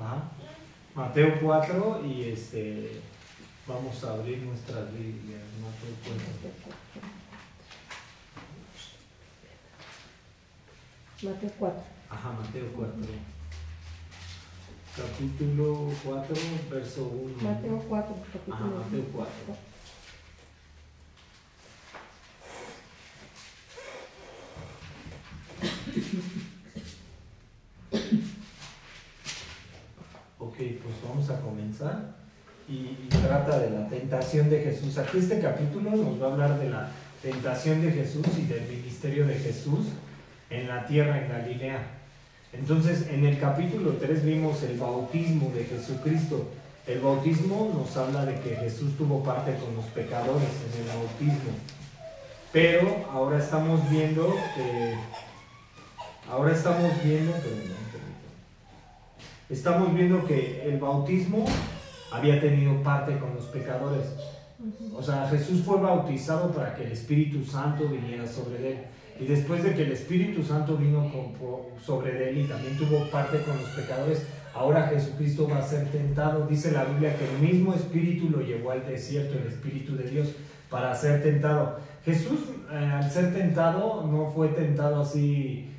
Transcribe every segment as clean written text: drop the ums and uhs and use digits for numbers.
Ajá. Mateo 4 y vamos a abrir nuestras Biblias. Mateo 4. Mateo 4. Ajá, Mateo 4. Capítulo 4, verso 1. Mateo 4, capítulo 1. Ajá, Mateo 4. Ok, pues vamos a comenzar y trata de la tentación de Jesús. Aquí este capítulo nos va a hablar de la tentación de Jesús y del ministerio de Jesús en la tierra en Galilea. Entonces, en el capítulo 3 vimos el bautismo de Jesucristo. El bautismo nos habla de que Jesús tuvo parte con los pecadores en el bautismo. Pero ahora estamos viendo que el bautismo había tenido parte con los pecadores. O sea, Jesús fue bautizado para que el Espíritu Santo viniera sobre él. Y después de que el Espíritu Santo vino sobre él y también tuvo parte con los pecadores, ahora Jesucristo va a ser tentado. Dice la Biblia que el mismo Espíritu lo llevó al desierto, el Espíritu de Dios, para ser tentado. Jesús, al ser tentado, no fue tentado así,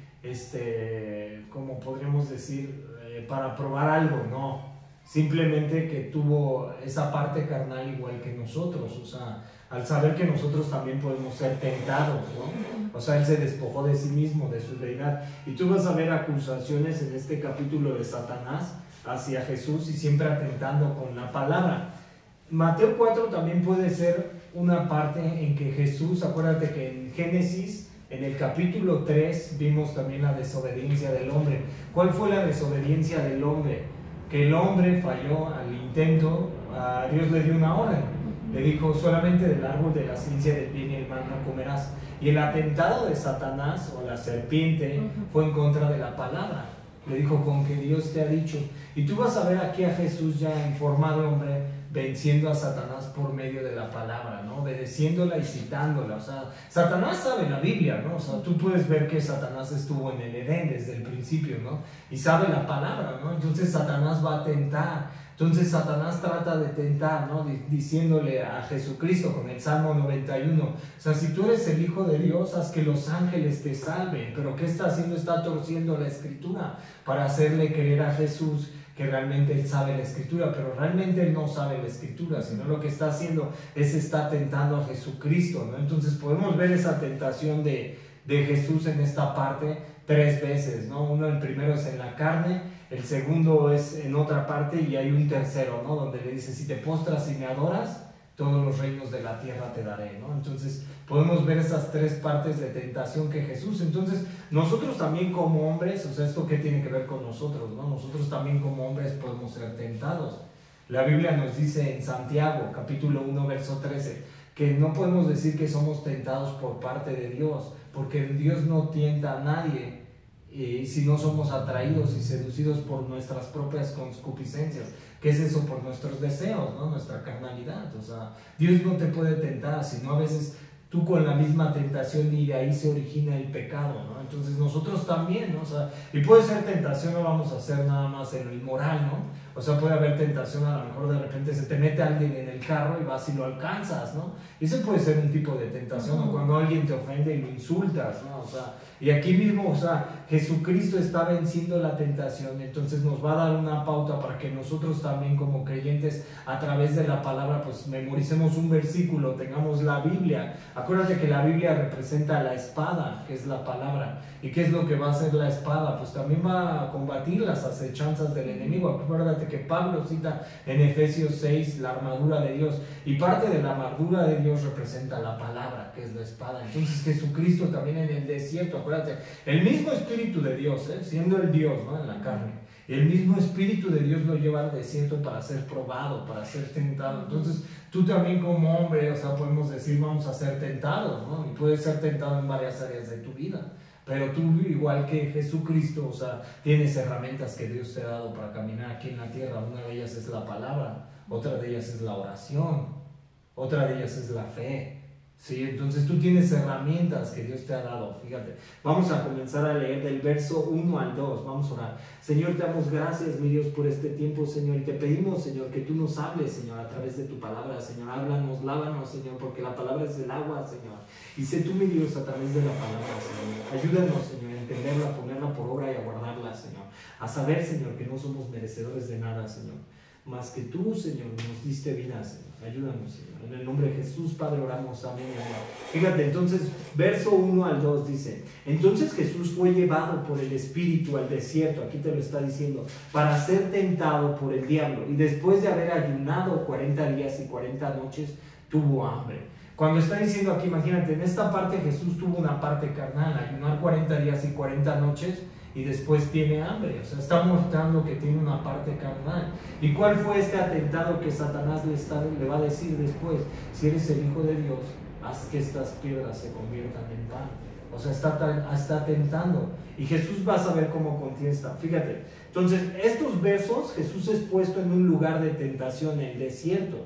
como podríamos decir, para probar algo, no. Simplemente que tuvo esa parte carnal igual que nosotros, o sea, al saber que nosotros también podemos ser tentados, ¿no? O sea, él se despojó de sí mismo, de su deidad. Y tú vas a ver acusaciones en este capítulo de Satanás hacia Jesús y siempre atentando con la palabra. Mateo 4 también puede ser una parte en que Jesús, acuérdate que en Génesis, en el capítulo 3, vimos también la desobediencia del hombre. ¿Cuál fue la desobediencia del hombre? Que el hombre falló al intento, a Dios le dio una orden. Le dijo, solamente del árbol de la ciencia del bien y el mal no comerás. Y el atentado de Satanás o la serpiente fue en contra de la palabra. Le dijo, con que Dios te ha dicho. Y tú vas a ver aquí a Jesús ya en forma de hombre venciendo a Satanás por medio de la palabra, ¿no? Obedeciéndola y citándola. O sea, Satanás sabe la Biblia, ¿no? O sea, tú puedes ver que Satanás estuvo en el Edén desde el principio, ¿no? Y sabe la palabra, ¿no? Entonces Satanás va a tentar. Entonces Satanás trata de tentar, ¿no? Diciéndole a Jesucristo con el Salmo 91, o sea, si tú eres el Hijo de Dios, haz que los ángeles te salven. Pero ¿qué está haciendo? Está torciendo la Escritura para hacerle creer a Jesús que realmente él sabe la Escritura, pero realmente él no sabe la Escritura, sino lo que está haciendo es está tentando a Jesucristo, ¿no? Entonces podemos ver esa tentación de Jesús en esta parte 3 veces, ¿no? Uno, el primero es en la carne, el segundo es en otra parte y hay un tercero, ¿no? Donde le dice, si te postras y me adoras, todos los reinos de la tierra te daré, ¿no? Entonces podemos ver esas 3 partes de tentación que Jesús. Entonces nosotros también como hombres, o sea, ¿esto qué tiene que ver con nosotros, no? Nosotros también como hombres podemos ser tentados. La Biblia nos dice en Santiago, capítulo 1, verso 13, que no podemos decir que somos tentados por parte de Dios, porque Dios no tienta a nadie, si no somos atraídos y seducidos por nuestras propias concupiscencias. ¿Qué es eso? Por nuestros deseos, ¿no? Nuestra carnalidad. O sea, Dios no te puede tentar, sino a veces tú con la misma tentación y de ahí se origina el pecado, ¿no? Entonces nosotros también, ¿no? O sea, y puede ser tentación, no vamos a hacer nada más en lo inmoral, ¿no? O sea, puede haber tentación, a lo mejor de repente se te mete alguien en el carro y vas y lo alcanzas, ¿no? Y ese puede ser un tipo de tentación, o cuando alguien te ofende y lo insultas, ¿no? O sea, y aquí mismo, o sea, Jesucristo está venciendo la tentación, entonces nos va a dar una pauta para que nosotros también como creyentes, a través de la palabra, pues memoricemos un versículo, tengamos la Biblia. Acuérdate que la Biblia representa la espada, que es la palabra. ¿Y qué es lo que va a hacer la espada? Pues también va a combatir las acechanzas del enemigo. Acuérdate que Pablo cita en Efesios 6 la armadura de Dios, y parte de la armadura de Dios representa la palabra, que es la espada. Entonces Jesucristo también en el desierto, acuérdate, el mismo Espíritu de Dios, siendo el Dios, ¿no? En la carne, el mismo Espíritu de Dios lo lleva al desierto para ser probado, para ser tentado. Entonces tú también como hombre, o sea, podemos decir, vamos a ser tentados, ¿no? Y puedes ser tentado en varias áreas de tu vida. Pero tú, igual que Jesucristo, o sea, tienes herramientas que Dios te ha dado para caminar aquí en la tierra. Una de ellas es la palabra, otra de ellas es la oración, otra de ellas es la fe. Sí, entonces tú tienes herramientas que Dios te ha dado, fíjate. Vamos a comenzar a leer del verso 1 al 2, vamos a orar. Señor, te damos gracias, mi Dios, por este tiempo, Señor, y te pedimos, Señor, que tú nos hables, Señor, a través de tu palabra, Señor. Háblanos, lávanos, Señor, porque la palabra es el agua, Señor. Y sé tú, mi Dios, a través de la palabra, Señor. Ayúdanos, Señor, a entenderla, a ponerla por obra y a guardarla, Señor. A saber, Señor, que no somos merecedores de nada, Señor. Más que tú, Señor, nos diste vida, Señor. Ayúdanos, Señor. En el nombre de Jesús, Padre, oramos. Amén. Fíjate, entonces, verso 1 al 2 dice: entonces Jesús fue llevado por el Espíritu al desierto, aquí te lo está diciendo, para ser tentado por el diablo. Y después de haber ayunado 40 días y 40 noches, tuvo hambre. Cuando está diciendo aquí, imagínate, en esta parte Jesús tuvo una parte carnal, ayunar 40 días y 40 noches, y después tiene hambre. O sea, está mostrando que tiene una parte carnal. ¿Y cuál fue este atentado que Satanás le va a decir después? Si eres el Hijo de Dios, haz que estas piedras se conviertan en pan. O sea, está tentando. Y Jesús va a saber cómo contesta. Fíjate. Entonces, estos versos, Jesús es puesto en un lugar de tentación, en el desierto.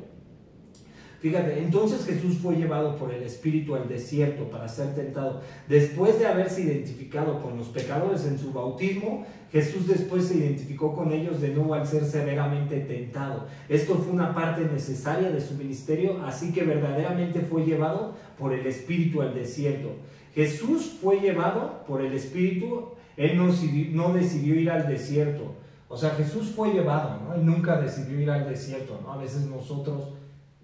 Fíjate, entonces Jesús fue llevado por el Espíritu al desierto para ser tentado. Después de haberse identificado con los pecadores en su bautismo, Jesús después se identificó con ellos de nuevo al ser severamente tentado. Esto fue una parte necesaria de su ministerio, así que verdaderamente fue llevado por el Espíritu al desierto. Jesús fue llevado por el Espíritu, Él no decidió ir al desierto. O sea, Jesús fue llevado, ¿no? Él nunca decidió ir al desierto, ¿no? A veces nosotros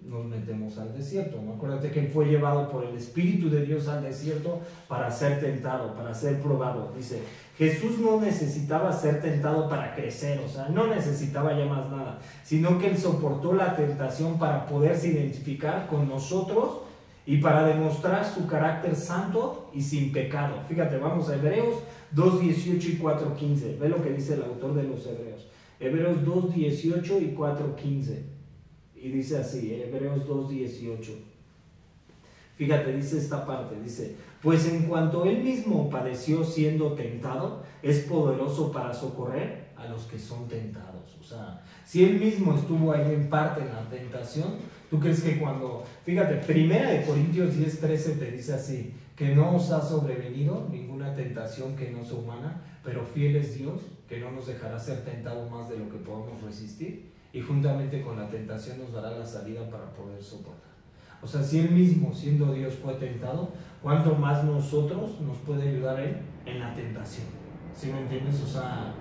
nos metemos al desierto, ¿no? Acuérdate que Él fue llevado por el Espíritu de Dios al desierto para ser tentado, para ser probado. Dice, Jesús no necesitaba ser tentado para crecer, o sea, no necesitaba ya más nada, sino que Él soportó la tentación para poderse identificar con nosotros y para demostrar su carácter santo y sin pecado. Fíjate, vamos a Hebreos 2:18 y 4:15. Ve lo que dice el autor de los Hebreos. Hebreos 2:18 y 4:15. Y dice así, Hebreos 2:18. Fíjate, dice esta parte, dice: pues en cuanto Él mismo padeció siendo tentado, es poderoso para socorrer a los que son tentados. O sea, si Él mismo estuvo ahí en parte en la tentación, ¿tú crees que cuando, fíjate, 1 Corintios 10:13 te dice así, que no os ha sobrevenido ninguna tentación que no sea humana, pero fiel es Dios, que no nos dejará ser tentados más de lo que podamos resistir, y juntamente con la tentación nos dará la salida para poder soportar? O sea, si Él mismo, siendo Dios, fue tentado, ¿cuánto más nosotros nos puede ayudar Él en la tentación? ¿Sí me entiendes? O sea,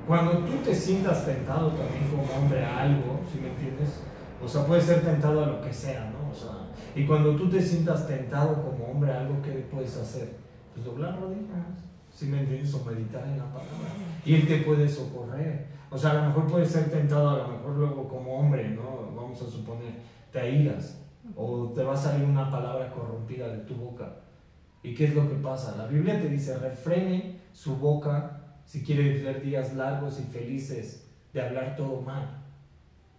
cuando tú te sientas tentado también como hombre a algo, ¿sí me entiendes? O sea, puedes ser tentado a lo que sea, ¿no? O sea, y cuando tú te sientas tentado como hombre a algo, ¿qué puedes hacer? Pues doblar rodillas, ¿sí me entiendes? O meditar en la palabra. Y Él te puede socorrer. O sea, a lo mejor puedes ser tentado, a lo mejor luego como hombre, ¿no? Vamos a suponer, te airas o te va a salir una palabra corrompida de tu boca. ¿Y qué es lo que pasa? La Biblia te dice, refrene su boca si quiere ver días largos y felices de hablar todo mal.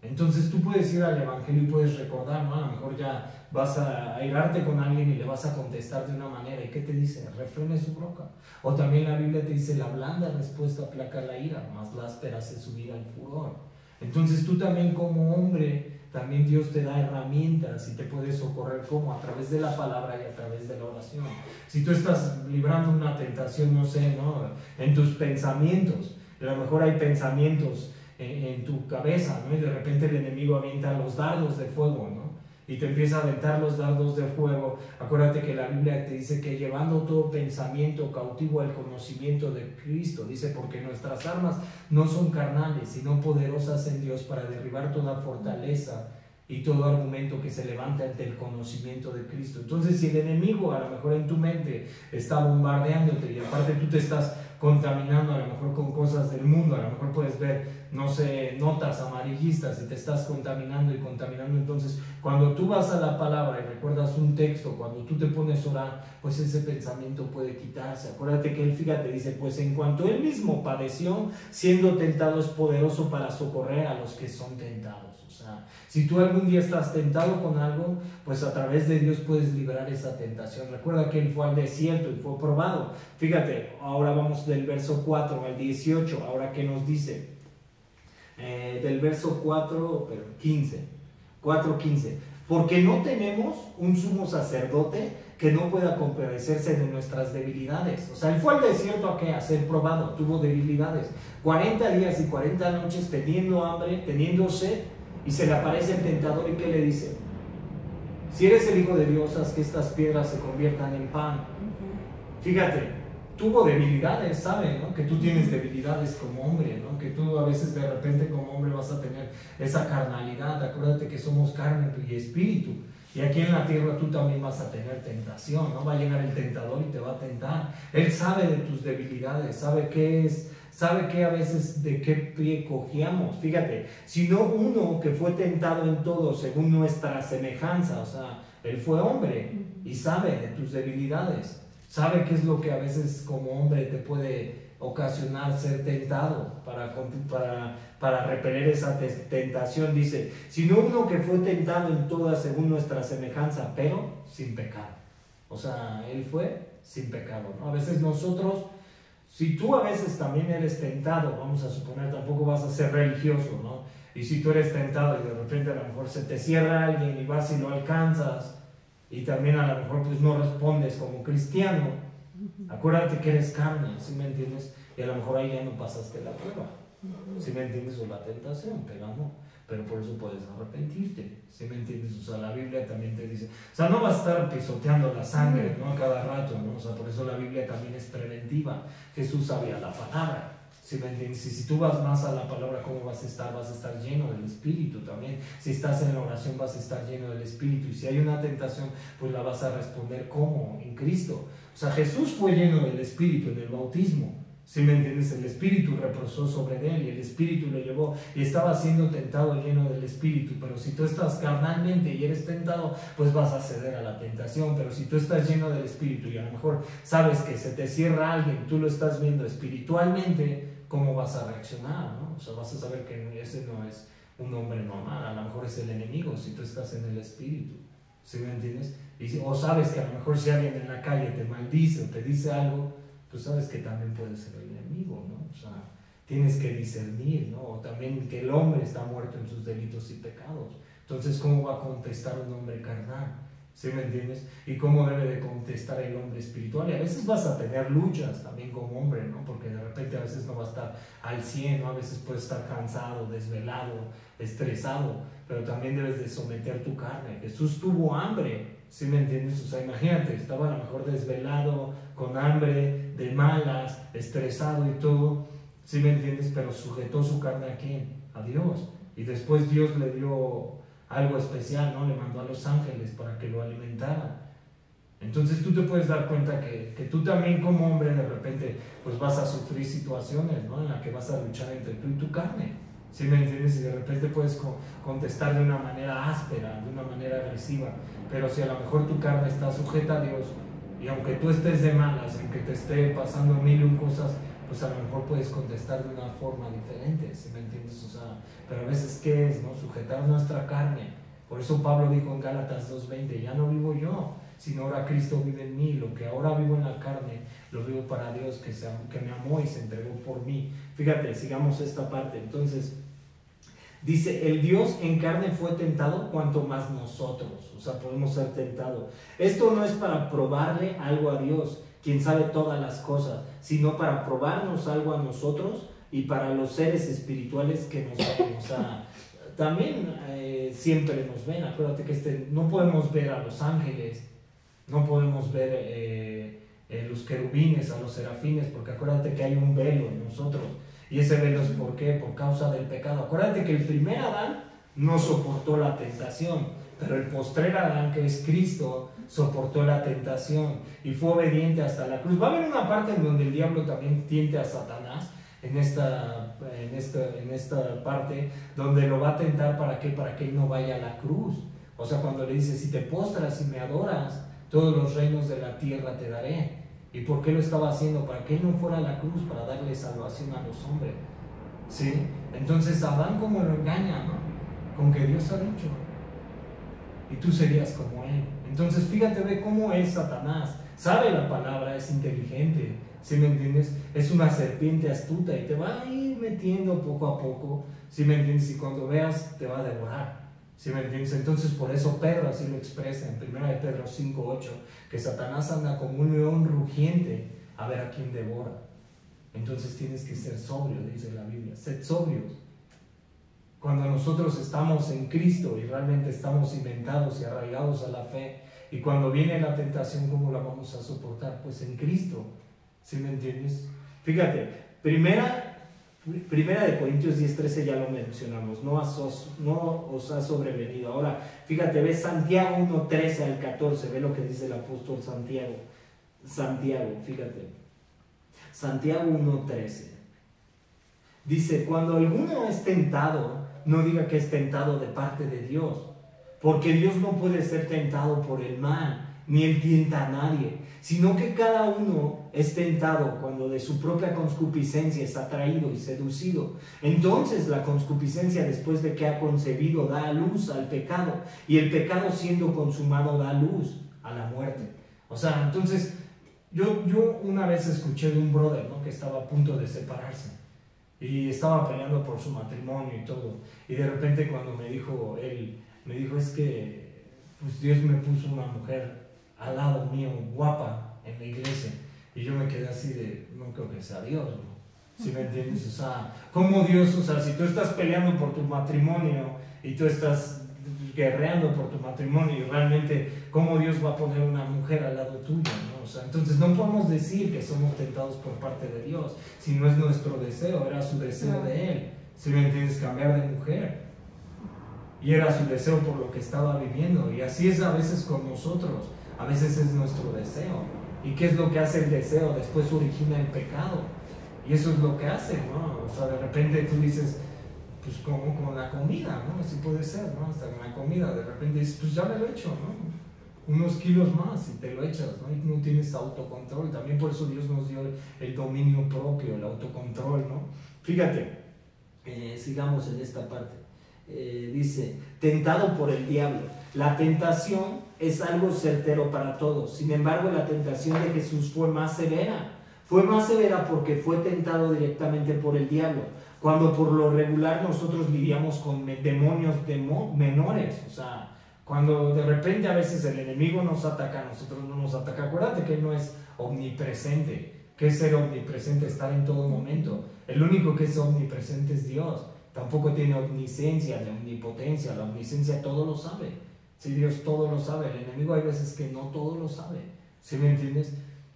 Entonces tú puedes ir al Evangelio y puedes recordar, ¿no? A lo mejor ya vas a airarte con alguien y le vas a contestar de una manera. ¿Y qué te dice? Refrene su boca. O también la Biblia te dice, la blanda respuesta aplaca la ira, más la áspera hace subir al furor. Entonces tú también como hombre, también Dios te da herramientas y te puede socorrer, como a través de la palabra y a través de la oración. Si tú estás librando una tentación, no sé, ¿no? En tus pensamientos, a lo mejor hay pensamientos en tu cabeza, ¿no? Y de repente el enemigo avienta los dardos de fuego, ¿no? Y te empieza a aventar los dardos de fuego. Acuérdate que la Biblia te dice que llevando todo pensamiento cautivo al conocimiento de Cristo, dice, porque nuestras armas no son carnales, sino poderosas en Dios para derribar toda fortaleza y todo argumento que se levanta ante el conocimiento de Cristo. Entonces, si el enemigo a lo mejor en tu mente está bombardeándote y aparte tú te estás contaminando a lo mejor con cosas del mundo, a lo mejor puedes ver, no sé, notas amarillistas y te estás contaminando y contaminando. Entonces, cuando tú vas a la palabra y recuerdas un texto, cuando tú te pones a orar, pues ese pensamiento puede quitarse. Acuérdate que Él, fíjate, dice, pues en cuanto Él mismo padeció, siendo tentado, es poderoso para socorrer a los que son tentados. O sea, si tú algún día estás tentado con algo, pues a través de Dios puedes liberar esa tentación. Recuerda que Él fue al desierto y fue probado. Fíjate, ahora vamos del verso 4 al 18, ahora ¿qué nos dice? Del verso 4, pero 15. 4:15. Porque no tenemos un sumo sacerdote que no pueda compadecerse de nuestras debilidades. O sea, él fue al desierto ¿a qué? A ser probado, tuvo debilidades. 40 días y 40 noches teniendo hambre, teniendo sed, y se le aparece el tentador y ¿qué le dice? Si eres el Hijo de Dios, haz que estas piedras se conviertan en pan. Fíjate, tuvo debilidades, ¿sabe? ¿No? Que tú tienes debilidades como hombre, ¿no? Que tú a veces de repente como hombre vas a tener esa carnalidad. Acuérdate que somos carne y espíritu. Y aquí en la tierra tú también vas a tener tentación, ¿no? Va a llegar el tentador y te va a tentar. Él sabe de tus debilidades, sabe qué es, sabe que a veces de qué pie cojeamos. Fíjate, sino uno que fue tentado en todo según nuestra semejanza, o sea, él fue hombre y sabe de tus debilidades. Sabe qué es lo que a veces como hombre te puede ocasionar ser tentado para repeler esa tentación. Dice, sino uno que fue tentado en todas según nuestra semejanza, pero sin pecado. O sea, él fue sin pecado, ¿no? A veces nosotros, si tú a veces también eres tentado, vamos a suponer, tampoco vas a ser religioso, ¿no? Y si tú eres tentado y de repente a lo mejor se te cierra alguien y vas y lo alcanzas, y también a lo mejor pues no respondes como cristiano, acuérdate que eres carne, ¿sí me entiendes? Y a lo mejor ahí ya no pasaste la prueba, ¿sí me entiendes? O la tentación, pero por eso puedes arrepentirte, ¿sí me entiendes? O sea, la Biblia también te dice, o sea, no vas a estar pisoteando la sangre, ¿no? A cada rato, ¿no? O sea, por eso la Biblia también es preventiva. Jesús sabía la palabra, ¿sí me entiendes? Y si tú vas más a la palabra, ¿cómo vas a estar? Vas a estar lleno del Espíritu también. Si estás en la oración, vas a estar lleno del Espíritu. Y si hay una tentación, pues la vas a responder ¿cómo? En Cristo. O sea, Jesús fue lleno del Espíritu en el bautismo. ¿Sí me entiendes? El Espíritu reposó sobre él y el Espíritu lo llevó y estaba siendo tentado lleno del Espíritu. Pero si tú estás carnalmente y eres tentado, pues vas a ceder a la tentación. Pero si tú estás lleno del Espíritu y a lo mejor sabes que se te cierra alguien, tú lo estás viendo espiritualmente, ¿cómo vas a reaccionar? ¿No? O sea, vas a saber que ese no es un hombre normal, a lo mejor es el enemigo si tú estás en el Espíritu. ¿Sí me entiendes? O sabes que a lo mejor si alguien en la calle te maldice o te dice algo, pues sabes que también puede ser el enemigo, ¿no? O sea, tienes que discernir, ¿no? O también que el hombre está muerto en sus delitos y pecados. Entonces, ¿cómo va a contestar un hombre carnal? ¿Sí me entiendes? Y cómo debe de contestar el hombre espiritual. Y a veces vas a tener luchas también como hombre, ¿no? Porque de repente a veces no va a estar al 100, ¿no? A veces puedes estar cansado, desvelado, estresado, pero también debes de someter tu carne. Jesús tuvo hambre, ¿sí me entiendes? O sea, imagínate, estaba a lo mejor desvelado, con hambre, de malas, estresado y todo, ¿sí me entiendes? Pero sujetó su carne ¿a quién? A Dios. Y después Dios le dio algo especial, ¿no? Le mandó a los ángeles para que lo alimentaran. Entonces tú te puedes dar cuenta que tú también como hombre de repente pues vas a sufrir situaciones, ¿no? En las que vas a luchar entre tú y tu carne, ¿sí me entiendes? Y de repente puedes contestar de una manera áspera, de una manera agresiva, pero si a lo mejor tu carne está sujeta a Dios y aunque tú estés de malas, aunque te esté pasando mil y un cosas, pues a lo mejor puedes contestar de una forma diferente, ¿sí me entiendes? O sea, pero a veces ¿qué es? ¿No? Sujetar nuestra carne. Por eso Pablo dijo en Gálatas 2:20, ya no vivo yo, sino ahora Cristo vive en mí. Lo que ahora vivo en la carne, lo vivo para Dios que me amó y se entregó por mí. Fíjate, sigamos esta parte. Entonces, dice, el Dios en carne fue tentado, cuanto más nosotros. O sea, podemos ser tentados. Esto no es para probarle algo a Dios, quien sabe todas las cosas, sino para probarnos algo a nosotros y para los seres espirituales que nos ven. O sea, también siempre nos ven. Acuérdate que no podemos ver a los ángeles, no podemos ver los querubines, a los serafines, porque acuérdate que hay un velo en nosotros. Y ese velo es ¿por qué? Por causa del pecado. Acuérdate que el primer Adán no soportó la tentación, pero el postrer Adán, que es Cristo, soportó la tentación y fue obediente hasta la cruz. Va a haber una parte en donde el diablo también tiente a Satanás, en esta parte, donde lo va a tentar ¿para qué? Para que él no vaya a la cruz. O sea, cuando le dice, si te postras y me adoras, todos los reinos de la tierra te daré. ¿Y por qué lo estaba haciendo? Para que él no fuera a la cruz, para darle salvación a los hombres. ¿Sí? Entonces Adán, ¿cómo lo engaña? ¿No? Con que Dios ha dicho, y tú serías como él. Entonces fíjate, ve cómo es Satanás. Sabe la palabra, es inteligente, ¿sí me entiendes? Es una serpiente astuta y te va a ir metiendo poco a poco, ¿sí me entiendes? Y cuando veas te va a devorar. ¿Sí me entiendes? Entonces por eso Pedro así lo expresa en 1 Pedro 5:8, que Satanás anda como un león rugiente a ver a quién devora. Entonces tienes que ser sobrio, dice la Biblia. Sed sobrios. Cuando nosotros estamos en Cristo y realmente estamos cimentados y arraigados a la fe, y cuando viene la tentación, ¿cómo la vamos a soportar? Pues en Cristo. ¿Sí me entiendes? Fíjate, primera de Corintios 10:13 ya lo mencionamos, no os ha sobrevenido. Ahora, fíjate, ve Santiago 1:13 al 14, ve lo que dice el apóstol Santiago. Fíjate, Santiago 1:13. Dice, cuando alguno es tentado, no diga que es tentado de parte de Dios, porque Dios no puede ser tentado por el mal, ni él tienta a nadie, sino que cada uno es tentado cuando de su propia concupiscencia es atraído y seducido. Entonces la concupiscencia, después de que ha concebido, da a luz al pecado, y el pecado, siendo consumado, da luz a la muerte. O sea, entonces yo una vez escuché de un brother, ¿no?, que estaba a punto de separarse y estaba peleando por su matrimonio y todo, y de repente cuando me dijo es que pues Dios me puso una mujer al lado mío, guapa, en la iglesia, y yo me quedé así de, no creo que sea Dios, ¿no? ¿Sí me entiendes? O sea, ¿cómo Dios? O sea, si tú estás peleando por tu matrimonio y tú estás guerreando por tu matrimonio, y realmente, ¿cómo Dios va a poner una mujer al lado tuyo, ¿no? O sea, entonces no podemos decir que somos tentados por parte de Dios, si no es nuestro deseo, era su deseo de Él. ¿Sí me entiendes? Cambiar de mujer. Y era su deseo por lo que estaba viviendo. Y así es a veces con nosotros. A veces es nuestro deseo. ¿Y qué es lo que hace el deseo? Después origina el pecado. Y eso es lo que hace, ¿no? O sea, de repente tú dices, pues como con la comida, ¿no? Así puede ser, ¿no? Hasta con la comida, de repente dices, pues ya me lo he hecho, ¿no? Unos kilos más y te lo echas, ¿no? Y no tienes autocontrol. También por eso Dios nos dio el dominio propio, el autocontrol, ¿no? Fíjate, sigamos en esta parte. Dice, tentado por el diablo. La tentación es algo certero para todos. Sin embargo, la tentación de Jesús fue más severa. Fue más severa porque fue tentado directamente por el diablo, cuando por lo regular nosotros lidiamos con demonios menores. O sea, cuando de repente a veces el enemigo nos ataca, a nosotros no nos ataca. Acuérdate que Él no es omnipresente. ¿Qué es ser omnipresente? Estar en todo momento. El único que es omnipresente es Dios. Tampoco tiene omnisciencia, de omnipotencia. La omnisciencia todo lo sabe. Sí, Dios todo lo sabe. El enemigo hay veces que no todo lo sabe. ¿Sí me entiendes?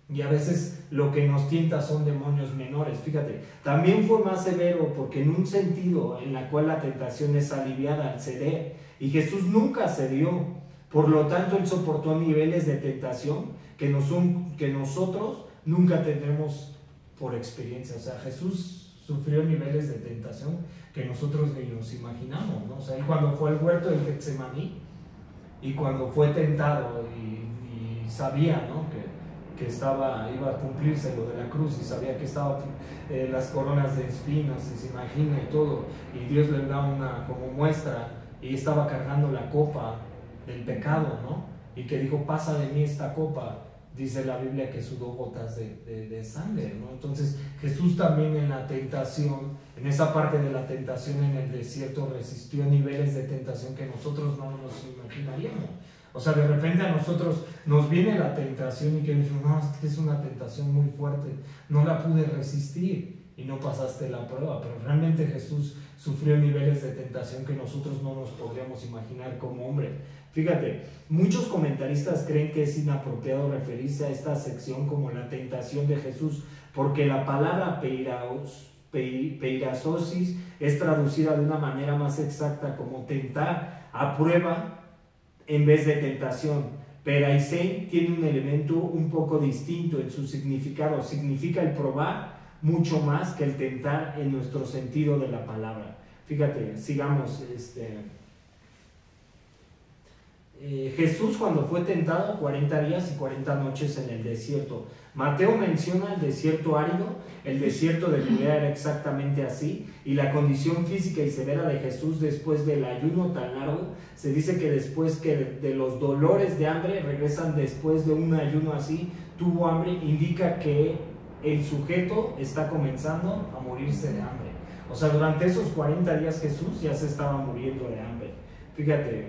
Y a veces lo que nos tienta son demonios menores. Fíjate, también fue más severo porque en un sentido en la cual la tentación es aliviada al ceder, y Jesús nunca cedió. Por lo tanto, Él soportó niveles de tentación que nosotros nunca tendremos por experiencia. O sea, Jesús sufrió niveles de tentación que nosotros ni nos imaginamos, ¿no? O sea, y cuando fue al huerto del Getsemaní, y cuando fue tentado y sabía, ¿no?, que iba a cumplirse lo de la cruz, y sabía que estaba las coronas de espinas, y se imagina y todo, y Dios le da una como muestra, y estaba cargando la copa del pecado, ¿no? Y que dijo, pasa de mí esta copa. Dice la Biblia que sudó gotas de sangre, ¿no? Entonces Jesús también en la tentación, en esa parte de la tentación en el desierto, resistió niveles de tentación que nosotros no nos imaginaríamos. O sea, de repente a nosotros nos viene la tentación y que decimos, no, es una tentación muy fuerte, no la pude resistir, y no pasaste la prueba. Pero realmente Jesús sufrió niveles de tentación que nosotros no nos podríamos imaginar como hombre. Fíjate, muchos comentaristas creen que es inapropiado referirse a esta sección como la tentación de Jesús, porque la palabra peirazosis es traducida de una manera más exacta como tentar, a prueba, en vez de tentación. Peraisén tiene un elemento un poco distinto en su significado. Significa el probar mucho más que el tentar en nuestro sentido de la palabra. Fíjate, sigamos. Jesús, cuando fue tentado, 40 días y 40 noches en el desierto. Mateo menciona el desierto árido. El desierto de Judea era exactamente así, y la condición física y severa de Jesús después del ayuno tan largo, se dice que después que de los dolores de hambre regresan después de un ayuno así, tuvo hambre, indica que el sujeto está comenzando a morirse de hambre. O sea, durante esos 40 días Jesús ya se estaba muriendo de hambre. Fíjate.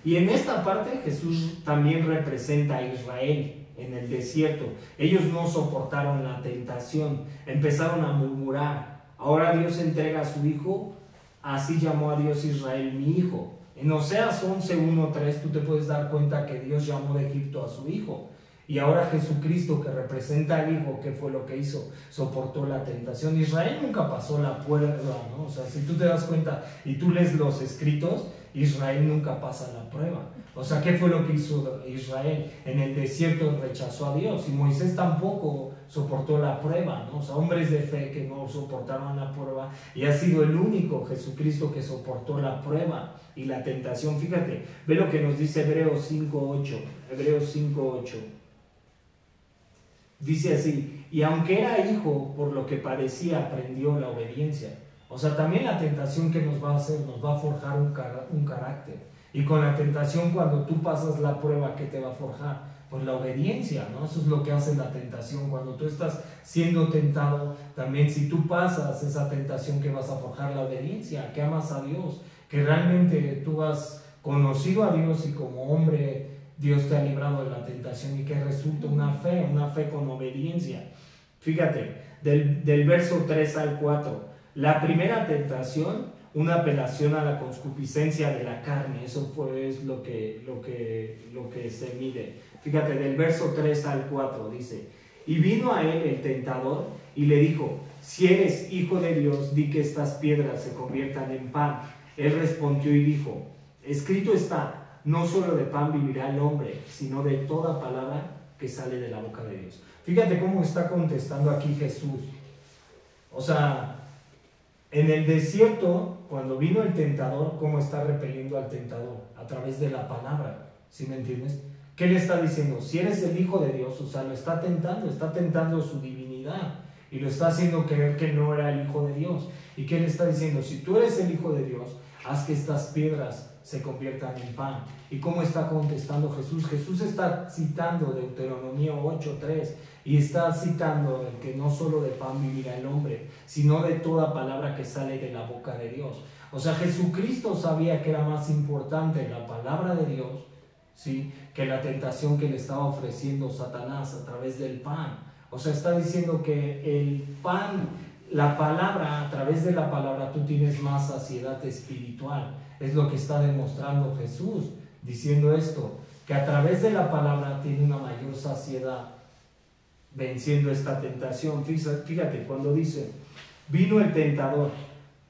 Y en esta parte Jesús también representa a Israel en el desierto. Ellos no soportaron la tentación, empezaron a murmurar. Ahora Dios entrega a su hijo, así llamó a Dios Israel mi hijo. En Oseas 11:1-3 tú te puedes dar cuenta que Dios llamó de Egipto a su hijo. Y ahora Jesucristo, que representa al hijo, ¿qué fue lo que hizo? Soportó la tentación. Israel nunca pasó la prueba, ¿no? O sea, si tú te das cuenta y tú lees los escritos, Israel nunca pasa la prueba. O sea, ¿qué fue lo que hizo Israel? En el desierto rechazó a Dios, y Moisés tampoco soportó la prueba, ¿no? O sea, hombres de fe que no soportaron la prueba, y ha sido el único Jesucristo que soportó la prueba y la tentación. Fíjate, ve lo que nos dice Hebreos 5:8. Hebreos 5:8. Dice así: y aunque era hijo, por lo que padecía, aprendió la obediencia. O sea, también la tentación que nos va a hacer, nos va a forjar un carácter. Y con la tentación, cuando tú pasas la prueba, ¿qué te va a forjar? Pues la obediencia, ¿no? Eso es lo que hace la tentación. Cuando tú estás siendo tentado, también si tú pasas esa tentación, ¿qué vas a forjar? La obediencia, que amas a Dios, que realmente tú has conocido a Dios y como hombre Dios te ha librado de la tentación, y que resulta una fe con obediencia. Fíjate, del verso 3 al 4, la primera tentación, una apelación a la concupiscencia de la carne. Eso pues lo que se mide. Fíjate, del verso 3 al 4 dice: y vino a él el tentador y le dijo: si eres hijo de Dios, di que estas piedras se conviertan en pan. Él respondió y dijo: escrito está, no solo de pan vivirá el hombre, sino de toda palabra que sale de la boca de Dios. Fíjate cómo está contestando aquí Jesús. O sea, en el desierto, cuando vino el tentador, ¿cómo está repeliendo al tentador? A través de la palabra, ¿sí me entiendes? ¿Qué le está diciendo? Si eres el hijo de Dios, o sea, lo está tentando su divinidad, y lo está haciendo creer que no era el hijo de Dios. ¿Y qué le está diciendo? Si tú eres el hijo de Dios, haz que estas piedras se conviertan en pan. ¿Y cómo está contestando Jesús? Jesús está citando Deuteronomio 8:3, y está citando el que no solo de pan vivirá el hombre, sino de toda palabra que sale de la boca de Dios. O sea, Jesucristo sabía que era más importante la palabra de Dios, ¿sí?, que la tentación que le estaba ofreciendo Satanás a través del pan. O sea, está diciendo que el pan, la palabra, a través de la palabra tú tienes más saciedad espiritual. Es lo que está demostrando Jesús, diciendo esto, que a través de la palabra tiene una mayor saciedad, venciendo esta tentación. Fíjate, cuando dice, vino el tentador.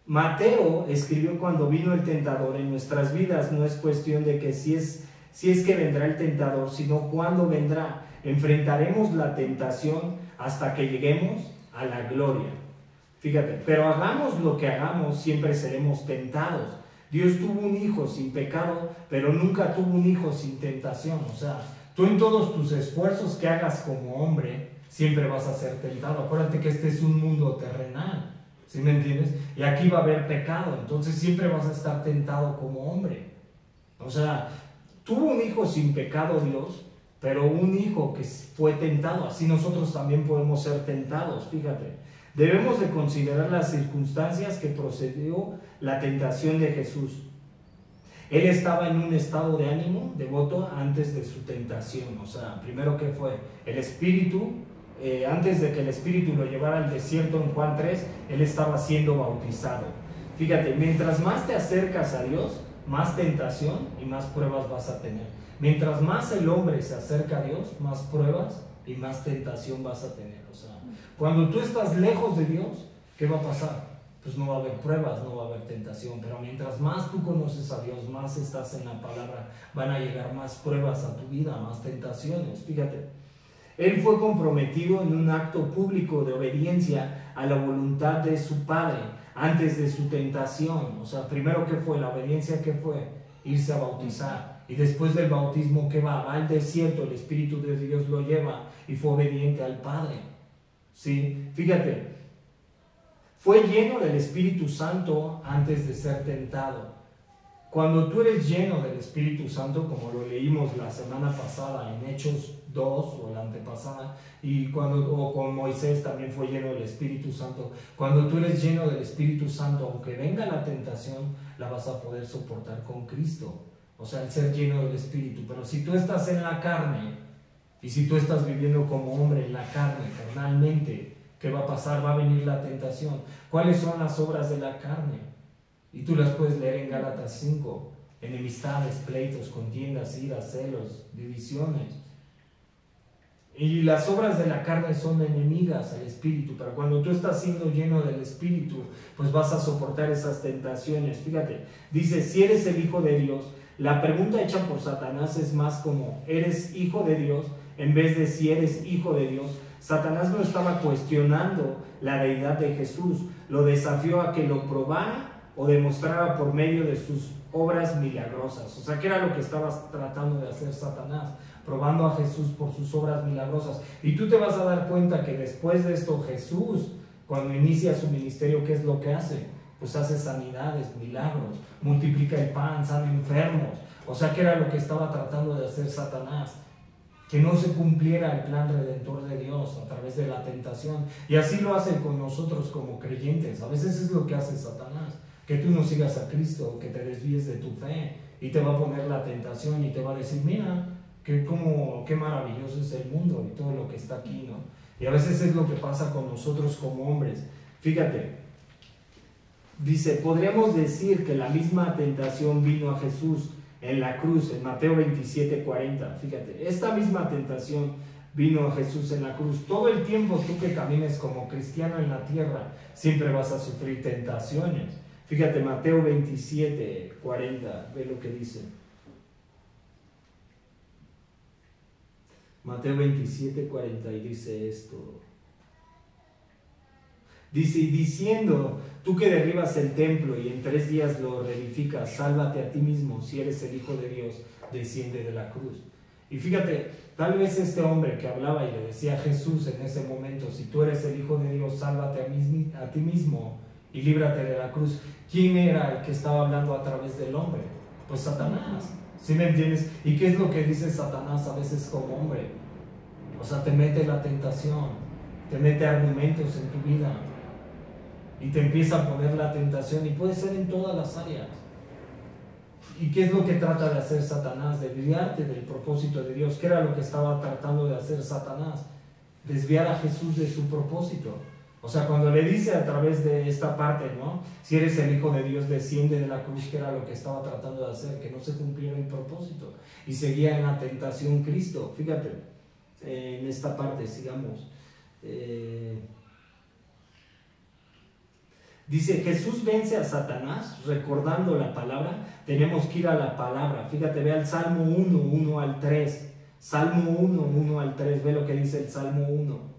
Mateo escribió cuando vino el tentador. En nuestras vidas no es cuestión de que si es que vendrá el tentador, sino cuándo vendrá. Enfrentaremos la tentación hasta que lleguemos a la gloria. Fíjate, pero hagamos lo que hagamos, siempre seremos tentados. Dios tuvo un hijo sin pecado, pero nunca tuvo un hijo sin tentación. O sea, tú en todos tus esfuerzos que hagas como hombre, siempre vas a ser tentado. Acuérdate que este es un mundo terrenal, ¿sí me entiendes? Y aquí va a haber pecado, entonces siempre vas a estar tentado como hombre. O sea, tuvo un hijo sin pecado Dios, pero un hijo que fue tentado. Así nosotros también podemos ser tentados, fíjate. Debemos de considerar las circunstancias que procedió la tentación de Jesús. Él estaba en un estado de ánimo devoto antes de su tentación. O sea, primero que fue el Espíritu, antes de que el Espíritu lo llevara al desierto en Juan 3, él estaba siendo bautizado. Fíjate, mientras más te acercas a Dios, más tentación y más pruebas vas a tener. Mientras más el hombre se acerca a Dios, más pruebas y más tentación vas a tener. O sea, cuando tú estás lejos de Dios, ¿qué va a pasar? Pues no va a haber pruebas, no va a haber tentación. Pero mientras más tú conoces a Dios, más estás en la palabra, van a llegar más pruebas a tu vida, más tentaciones. Fíjate, él fue comprometido en un acto público de obediencia a la voluntad de su Padre antes de su tentación. O sea, primero, ¿qué fue? La obediencia, ¿qué fue? Irse a bautizar. Y después del bautismo, ¿qué va? Va al desierto, el Espíritu de Dios lo lleva y fue obediente al Padre. ¿Sí? Fíjate, fue lleno del Espíritu Santo antes de ser tentado. Cuando tú eres lleno del Espíritu Santo, como lo leímos la semana pasada en Hechos 2 o la antepasada, o con Moisés también fue lleno del Espíritu Santo. Cuando tú eres lleno del Espíritu Santo, aunque venga la tentación, la vas a poder soportar con Cristo. O sea, el ser lleno del Espíritu. Pero si tú estás en la carne, y si tú estás viviendo como hombre en la carne, carnalmente, ¿qué va a pasar? Va a venir la tentación. ¿Cuáles son las obras de la carne? Y tú las puedes leer en Gálatas 5. Enemistades, pleitos, contiendas, iras, celos, divisiones. Y las obras de la carne son enemigas al Espíritu, pero cuando tú estás siendo lleno del Espíritu, pues vas a soportar esas tentaciones. Fíjate, dice, si eres el Hijo de Dios, la pregunta hecha por Satanás es más como, ¿eres hijo de Dios? En vez de si eres hijo de Dios. Satanás no estaba cuestionando la deidad de Jesús, lo desafió a que lo probara o demostrara por medio de sus obras milagrosas. O sea, ¿qué era lo que estaba tratando de hacer Satanás? Probando a Jesús por sus obras milagrosas. Y tú te vas a dar cuenta que después de esto Jesús, cuando inicia su ministerio, ¿qué es lo que hace? Pues hace sanidades, milagros, multiplica el pan, sana enfermos. O sea, ¿qué era lo que estaba tratando de hacer Satanás? Que no se cumpliera el plan redentor de Dios a través de la tentación. Y así lo hace con nosotros como creyentes. A veces es lo que hace Satanás, que tú no sigas a Cristo, que te desvíes de tu fe, y te va a poner la tentación y te va a decir, mira, qué maravilloso es el mundo y todo lo que está aquí, ¿no? Y a veces es lo que pasa con nosotros como hombres. Fíjate, dice, podríamos decir que la misma tentación vino a Jesús en la cruz, en Mateo 27:40. Fíjate, esta misma tentación vino a Jesús en la cruz. Todo el tiempo tú que camines como cristiano en la tierra, siempre vas a sufrir tentaciones. Fíjate, Mateo 27:40, ve lo que dice. Mateo 27:40 y dice esto. Dice, y diciendo, tú que derribas el templo y en 3 días lo reedificas, sálvate a ti mismo, si eres el Hijo de Dios, desciende de la cruz. Y fíjate, tal vez este hombre que hablaba y le decía a Jesús en ese momento, si tú eres el Hijo de Dios, sálvate a ti mismo y líbrate de la cruz. ¿Quién era el que estaba hablando a través del hombre? Pues Satanás, ¿sí me entiendes? ¿Y qué es lo que dice Satanás a veces como hombre? O sea, te mete la tentación, te mete argumentos en tu vida y te empieza a poner la tentación, y puede ser en todas las áreas. ¿Y qué es lo que trata de hacer Satanás? Desviarte del propósito de Dios. ¿Qué era lo que estaba tratando de hacer Satanás? Desviar a Jesús de su propósito. O sea, cuando le dice a través de esta parte, ¿no? Si eres el Hijo de Dios, desciende de la cruz, ¿qué era lo que estaba tratando de hacer? Que no se cumpliera el propósito. Y seguía en la tentación Cristo. Fíjate, en esta parte, sigamos. Dice, Jesús vence a Satanás, recordando la palabra. Tenemos que ir a la palabra. Fíjate, ve al Salmo 1, 1 al 3. Salmo 1, 1 al 3. Ve lo que dice el Salmo 1.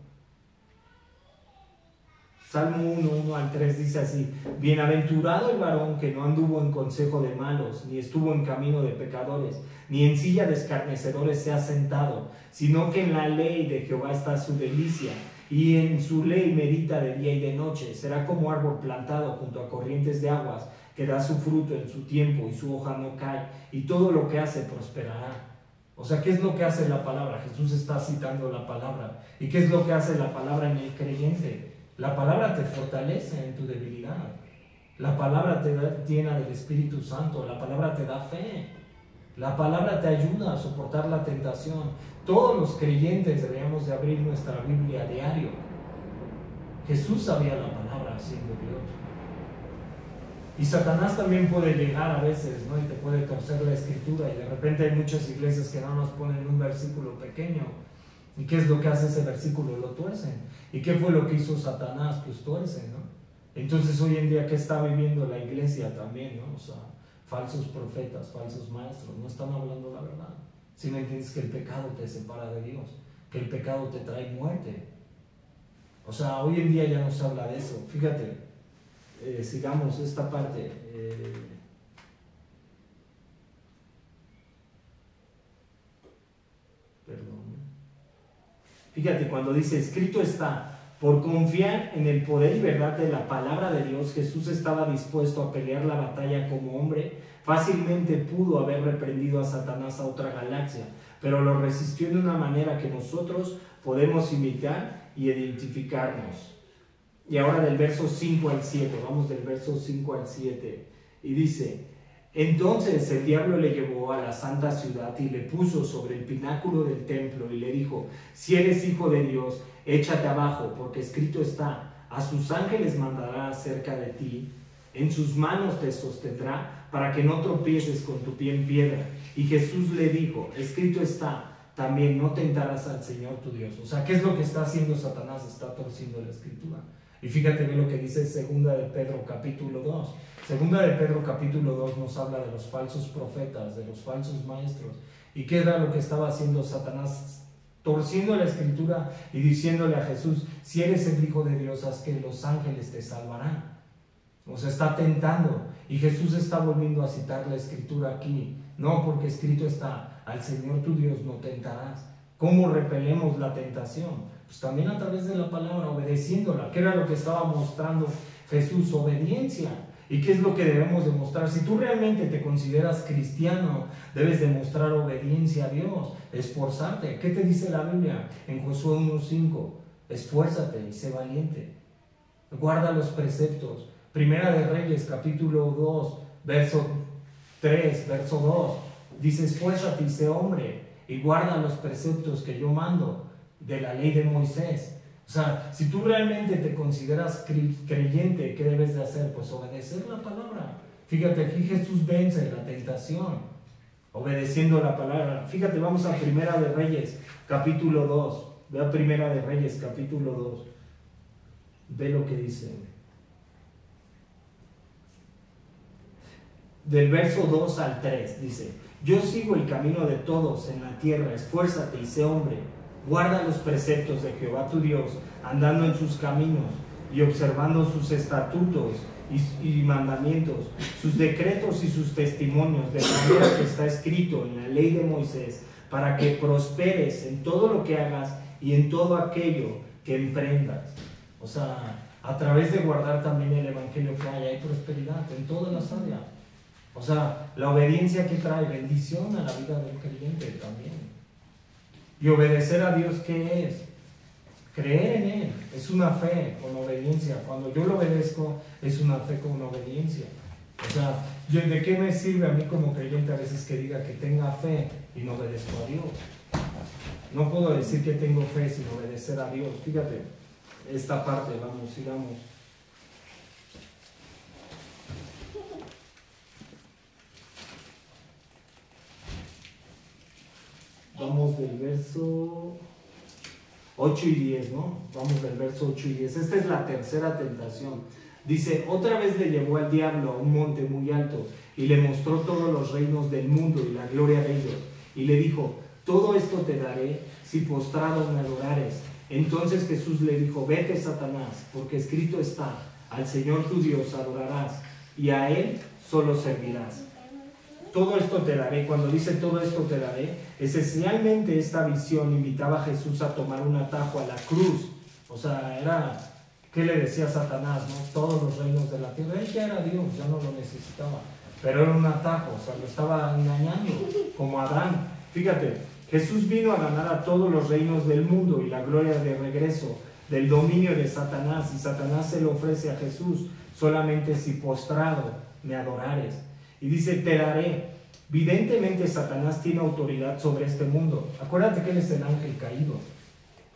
Salmo 1, 1 al 3 dice así: bienaventurado el varón que no anduvo en consejo de malos, ni estuvo en camino de pecadores, ni en silla de escarnecedores se ha sentado, sino que en la ley de Jehová está su delicia, y en su ley medita de día y de noche. Será como árbol plantado junto a corrientes de aguas, que da su fruto en su tiempo y su hoja no cae, y todo lo que hace prosperará. O sea, ¿qué es lo que hace la palabra? Jesús está citando la palabra. ¿Y qué es lo que hace la palabra en el creyente? La palabra te fortalece en tu debilidad. La palabra te llena del Espíritu Santo. La palabra te da fe. La palabra te ayuda a soportar la tentación. Todos los creyentes deberíamos de abrir nuestra Biblia a diario. Jesús sabía la palabra siendo Dios. Y Satanás también puede llegar a veces, ¿no? Y te puede torcer la escritura. Y de repente hay muchas iglesias que nada más ponen un versículo pequeño. ¿Y qué es lo que hace ese versículo? Lo tuercen. ¿Y qué fue lo que hizo Satanás? Pues tuercen, ¿no? Entonces hoy en día, ¿qué está viviendo la iglesia también, ¿no? O sea, falsos profetas, falsos maestros, no están hablando la verdad. Si me entiendes, que el pecado te separa de Dios, que el pecado te trae muerte. O sea, hoy en día ya no se habla de eso. Fíjate, sigamos esta parte. Perdón. Fíjate, cuando dice escrito está, Por confiar en el poder y verdad de la palabra de Dios, Jesús estaba dispuesto a pelear la batalla como hombre. Fácilmente pudo haber reprendido a Satanás a otra galaxia, pero lo resistió de una manera que nosotros podemos imitar y identificarnos. Y ahora del verso 5 al 7, vamos del verso 5 al 7, y dice: entonces el diablo le llevó a la santa ciudad y le puso sobre el pináculo del templo y le dijo: si eres hijo de Dios, échate abajo, porque escrito está: a sus ángeles mandará acerca de ti, en sus manos te sostendrá, para que no tropieces con tu pie en piedra. Y Jesús le dijo: escrito está también, no tentarás al Señor tu Dios. O sea, ¿qué es lo que está haciendo Satanás? Está torciendo la escritura. Y fíjate bien lo que dice Segunda de Pedro capítulo 2. Segunda de Pedro capítulo 2 nos habla de los falsos profetas, de los falsos maestros. ¿Y qué era lo que estaba haciendo Satanás? Torciendo la escritura y diciéndole a Jesús: si eres el Hijo de Dios, haz que los ángeles te salvarán. O sea, está tentando. Y Jesús está volviendo a citar la escritura aquí. No, porque escrito está: al Señor tu Dios no tentarás. ¿Cómo repelemos la tentación? Pues también a través de la palabra, obedeciéndola. ¿Qué era lo que estaba mostrando Jesús? Obediencia. ¿Y qué es lo que debemos demostrar? Si tú realmente te consideras cristiano, debes demostrar obediencia a Dios, esforzarte. ¿Qué te dice la Biblia? En Josué 1:5, esfuérzate y sé valiente. Guarda los preceptos. Primera de Reyes, capítulo 2, verso 3, verso 2, dice: esfuérzate y sé hombre, y guarda los preceptos que yo mando de la ley de Moisés. O sea, si tú realmente te consideras creyente, ¿qué debes de hacer? Pues obedecer la palabra. Fíjate, aquí Jesús vence la tentación, obedeciendo la palabra. Fíjate, vamos a Primera de Reyes, capítulo 2. Ve a Primera de Reyes, capítulo 2. Ve lo que dice. Del verso 2 al 3 dice: yo sigo el camino de todos en la tierra, esfuérzate y sé hombre, guarda los preceptos de Jehová tu Dios, andando en sus caminos y observando sus estatutos y mandamientos, sus decretos y sus testimonios, de manera que está escrito en la ley de Moisés, para que prosperes en todo lo que hagas y en todo aquello que emprendas. O sea, a través de guardar también el evangelio que hay prosperidad en todas las áreas. O sea, la obediencia que trae bendición a la vida del creyente también. Y obedecer a Dios, ¿qué es? Creer en Él. Es una fe con obediencia. Cuando yo lo obedezco, es una fe con obediencia. O sea, ¿de qué me sirve a mí como creyente a veces que diga que tenga fe y no obedezco a Dios? No puedo decir que tengo fe sin obedecer a Dios. Fíjate, esta parte, sigamos. Vamos del verso 8 y 10, ¿no? Vamos del verso 8 y 10. Esta es la tercera tentación. Dice: otra vez le llevó al diablo a un monte muy alto y le mostró todos los reinos del mundo y la gloria de ellos. Y le dijo: todo esto te daré si postrado me adorares. Entonces Jesús le dijo: vete, Satanás, porque escrito está: al Señor tu Dios adorarás y a Él solo servirás. Todo esto te daré. Cuando dice todo esto te daré, esencialmente esta visión invitaba a Jesús a tomar un atajo a la cruz. O sea, era, ¿qué le decía Satanás? ¿No? Todos los reinos de la tierra. Él ya era Dios, ya no lo necesitaba. Pero era un atajo, o sea, lo estaba engañando, como Adán. Fíjate, Jesús vino a ganar a todos los reinos del mundo y la gloria de regreso del dominio de Satanás. Y Satanás se lo ofrece a Jesús solamente si postrado me adorares. Y dice: te daré. Evidentemente Satanás tiene autoridad sobre este mundo. Acuérdate que él es el ángel caído.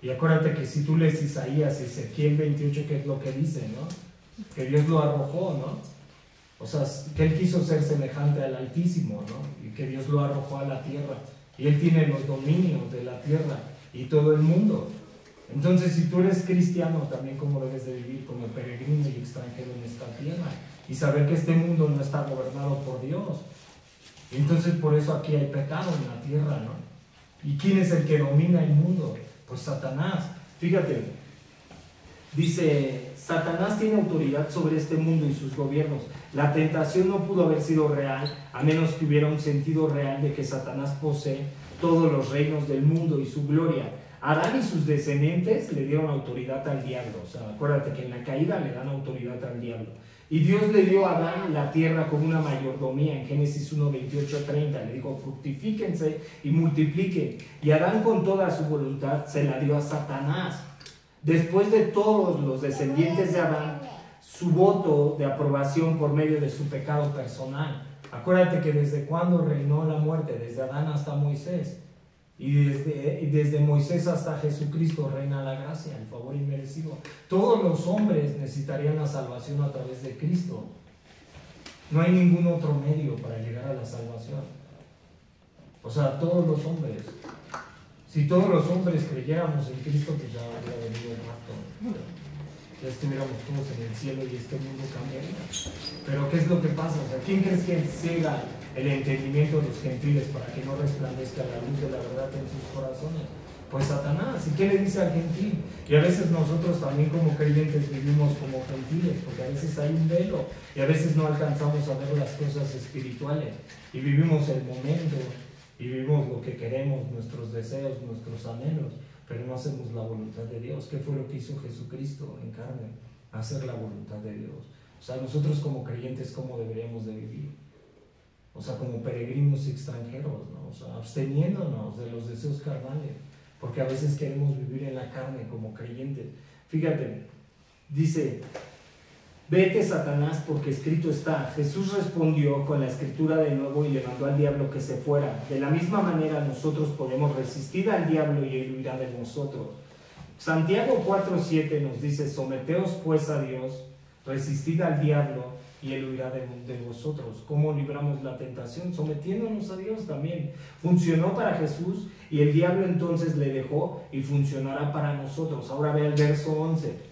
Y acuérdate que si tú lees Isaías y Ezequiel 28, ¿qué es lo que dice, no? Que Dios lo arrojó, ¿no? O sea, que él quiso ser semejante al Altísimo, ¿no? Y que Dios lo arrojó a la tierra. Y él tiene los dominios de la tierra y todo el mundo. Entonces, si tú eres cristiano, también cómo debes de vivir como peregrino y extranjero en esta tierra. Y saber que este mundo no está gobernado por Dios. Y entonces por eso aquí hay pecado en la tierra, ¿no? ¿Y quién es el que domina el mundo? Pues Satanás. Fíjate, dice: Satanás tiene autoridad sobre este mundo y sus gobiernos. La tentación no pudo haber sido real, a menos que hubiera un sentido real de que Satanás posee todos los reinos del mundo y su gloria. Adán y sus descendientes le dieron autoridad al diablo. O sea, acuérdate que en la caída le dan autoridad al diablo. Y Dios le dio a Adán la tierra como una mayordomía en Génesis 1, 28, 30. Le dijo, fructifíquense y multipliquen. Y Adán con toda su voluntad se la dio a Satanás. Después de todos los descendientes de Adán, su voto de aprobación por medio de su pecado personal. Acuérdate que desde cuando reinó la muerte, desde Adán hasta Moisés. Y desde Moisés hasta Jesucristo reina la gracia, el favor inmerecido. Todos los hombres necesitarían la salvación a través de Cristo. No hay ningún otro medio para llegar a la salvación. O sea, todos los hombres. Si todos los hombres creyéramos en Cristo, pues ya habría venido el rapto. Ya estuviéramos todos en el cielo y este mundo cambiaría. Pero ¿qué es lo que pasa? O sea, ¿quién crees que ciega el entendimiento de los gentiles para que no resplandezca la luz de la verdad en sus corazones? Pues Satanás. ¿Y qué le dice al gentil? Y a veces nosotros también como creyentes vivimos como gentiles, porque a veces hay un velo y a veces no alcanzamos a ver las cosas espirituales y vivimos el momento y vivimos lo que queremos, nuestros deseos, nuestros anhelos, pero no hacemos la voluntad de Dios. ¿Qué fue lo que hizo Jesucristo en carne? Hacer la voluntad de Dios. O sea, nosotros como creyentes, ¿cómo deberíamos de vivir? O sea, como peregrinos y extranjeros, ¿no? O sea, absteniéndonos de los deseos carnales, porque a veces queremos vivir en la carne como creyentes. Fíjate, dice, vete Satanás, porque escrito está. Jesús respondió con la escritura de nuevo y le mandó al diablo que se fuera. De la misma manera nosotros podemos resistir al diablo y él huirá de nosotros. Santiago 4:7 nos dice, someteos pues a Dios, resistid al diablo y él huirá de vosotros. ¿Cómo libramos la tentación? Sometiéndonos a Dios también. Funcionó para Jesús y el diablo entonces le dejó y funcionará para nosotros. Ahora ve el verso 11.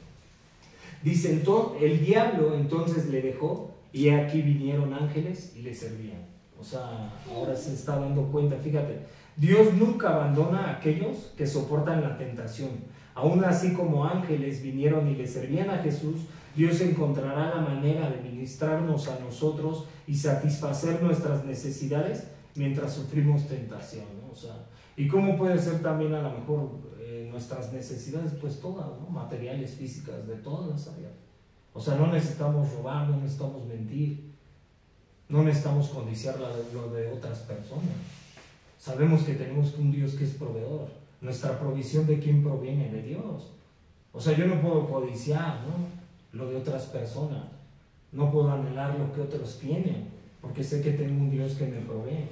Dice, el diablo entonces le dejó y aquí vinieron ángeles y le servían. O sea, ahora se está dando cuenta, fíjate, Dios nunca abandona a aquellos que soportan la tentación. Aún así como ángeles vinieron y le servían a Jesús, Dios encontrará la manera de ministrarnos a nosotros y satisfacer nuestras necesidades mientras sufrimos tentación, ¿no? O sea, ¿y cómo puede ser también a lo mejor nuestras necesidades? Pues todas, ¿no? Materiales, físicas, de todas las áreas. O sea, no necesitamos robar, no necesitamos mentir, no necesitamos codiciar lo de otras personas. Sabemos que tenemos un Dios que es proveedor. Nuestra provisión, ¿de quién proviene? De Dios. O sea, yo no puedo codiciar, ¿no?, lo de otras personas. No puedo anhelar lo que otros tienen, porque sé que tengo un Dios que me provee.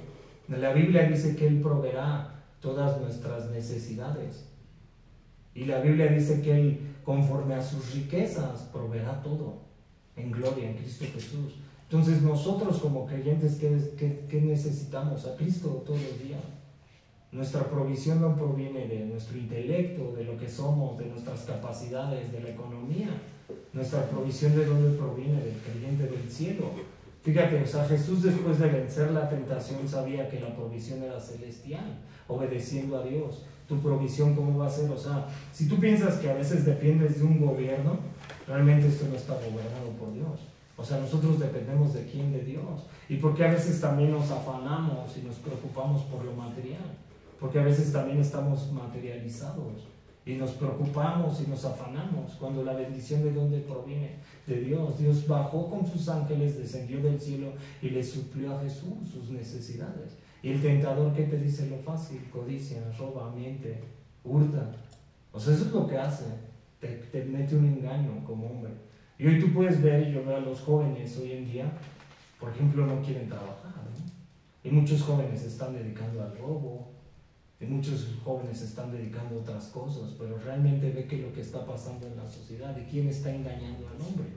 La Biblia dice que Él proveerá todas nuestras necesidades. Y la Biblia dice que Él, conforme a sus riquezas, proveerá todo en gloria en Cristo Jesús. Entonces nosotros como creyentes, ¿qué necesitamos? A Cristo todos los días. Nuestra provisión no proviene de nuestro intelecto, de lo que somos, de nuestras capacidades, de la economía. Nuestra provisión, ¿de dónde proviene? Del creyente del cielo. Fíjate, o sea, Jesús después de vencer la tentación sabía que la provisión era celestial, obedeciendo a Dios. ¿Tu provisión cómo va a ser? O sea, si tú piensas que a veces dependes de un gobierno, realmente esto no está gobernado por Dios. O sea, nosotros dependemos de quién, de Dios. Y porque a veces también nos afanamos y nos preocupamos por lo material. Porque a veces también estamos materializados y nos preocupamos y nos afanamos, cuando la bendición, ¿de dónde proviene? De Dios. Dios bajó con sus ángeles, descendió del cielo y le suplió a Jesús sus necesidades. Y el tentador, ¿qué te dice? Lo fácil: codicia, roba, miente, hurta. O sea, eso es lo que hace, te mete un engaño como hombre. Y hoy tú puedes ver, y yo veo a los jóvenes hoy en día, por ejemplo, no quieren trabajar, ¿no? Y muchos jóvenes se están dedicando al robo, y muchos jóvenes se están dedicando a otras cosas, pero realmente ve que lo que está pasando en la sociedad y quién está engañando al hombre.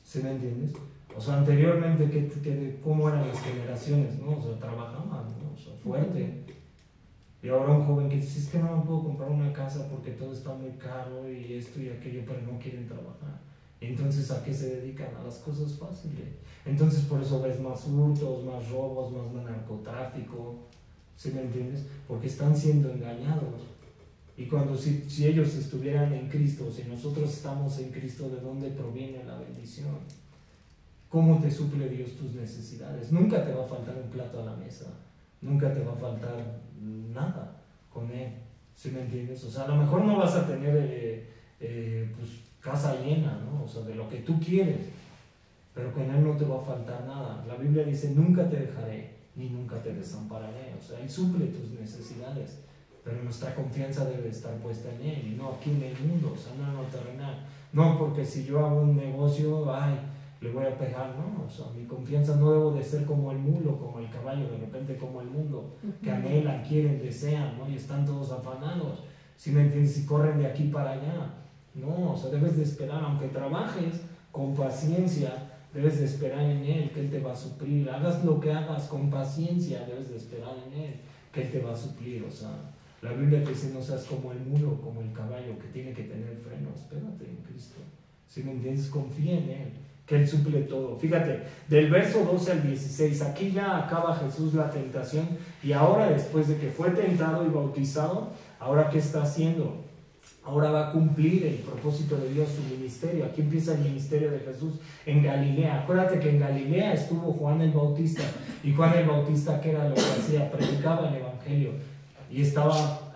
¿Sí me entiendes? O sea, anteriormente, ¿cómo eran las generaciones, no? O sea, trabajaban, ¿no? O sea, fuerte. Y ahora un joven que dice, es que no me puedo comprar una casa porque todo está muy caro y esto y aquello, pero no quieren trabajar. Entonces, ¿a qué se dedican? A las cosas fáciles. Entonces, por eso ves más hurtos, más robos, más narcotráfico. ¿Sí me entiendes? Porque están siendo engañados. Y cuando si ellos estuvieran en Cristo, si nosotros estamos en Cristo, ¿de dónde proviene la bendición? ¿Cómo te suple Dios tus necesidades? Nunca te va a faltar un plato a la mesa. Nunca te va a faltar nada con Él. ¿Sí me entiendes? O sea, a lo mejor no vas a tener pues, casa llena, ¿no? O sea, de lo que tú quieres, pero con Él no te va a faltar nada. La Biblia dice, nunca te dejaré, ni nunca te desampararé. O sea, Él suple tus necesidades, pero nuestra confianza debe estar puesta en Él, y no aquí en el mundo, o sea, no en lo terrenal. No porque si yo hago un negocio, ay, le voy a pegar, ¿no? O sea, mi confianza no debo de ser como el mulo, como el caballo, de repente como el mundo, que anhelan, quieren, desean, ¿no? Y están todos afanados, ¿sí me entiendes? Y corren de aquí para allá. No, o sea, debes de esperar, aunque trabajes con paciencia, debes de esperar en Él, que Él te va a suplir. Hagas lo que hagas con paciencia, debes de esperar en Él, que Él te va a suplir. O sea, la Biblia te dice, no seas como el mulo, como el caballo, que tiene que tener frenos. Espérate en Cristo, ¿sí me entiendes? Confía en Él, que Él suple todo. Fíjate, del verso 12 al 16, aquí ya acaba Jesús la tentación, y ahora, después de que fue tentado y bautizado, ¿ahora qué está haciendo? Ahora va a cumplir el propósito de Dios, su ministerio. Aquí empieza el ministerio de Jesús en Galilea. Acuérdate que en Galilea estuvo Juan el Bautista, y Juan el Bautista, ¿qué era lo que hacía? Predicaba el Evangelio y estaba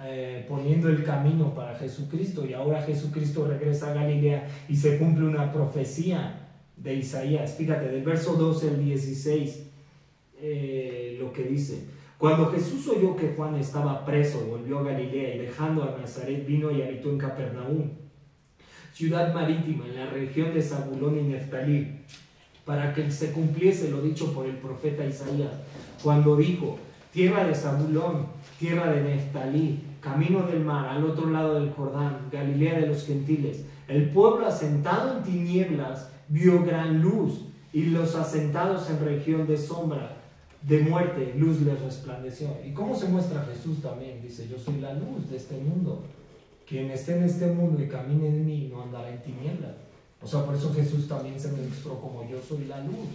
poniendo el camino para Jesucristo. Y ahora Jesucristo regresa a Galilea y se cumple una profecía de Isaías. Fíjate, del verso 12 al 16, lo que dice: cuando Jesús oyó que Juan estaba preso, volvió a Galilea, y dejando a Nazaret vino y habitó en Capernaum, ciudad marítima en la región de Zabulón y Neftalí, para que se cumpliese lo dicho por el profeta Isaías, cuando dijo: tierra de Zabulón, tierra de Neftalí, camino del mar, al otro lado del Jordán, Galilea de los gentiles, el pueblo asentado en tinieblas vio gran luz, y los asentados en región de sombra de muerte, luz les resplandeció. ¿Y cómo se muestra Jesús también? Dice: yo soy la luz de este mundo. Quien esté en este mundo y camine en mí no andará en tinieblas. O sea, por eso Jesús también se mostró como: yo soy la luz.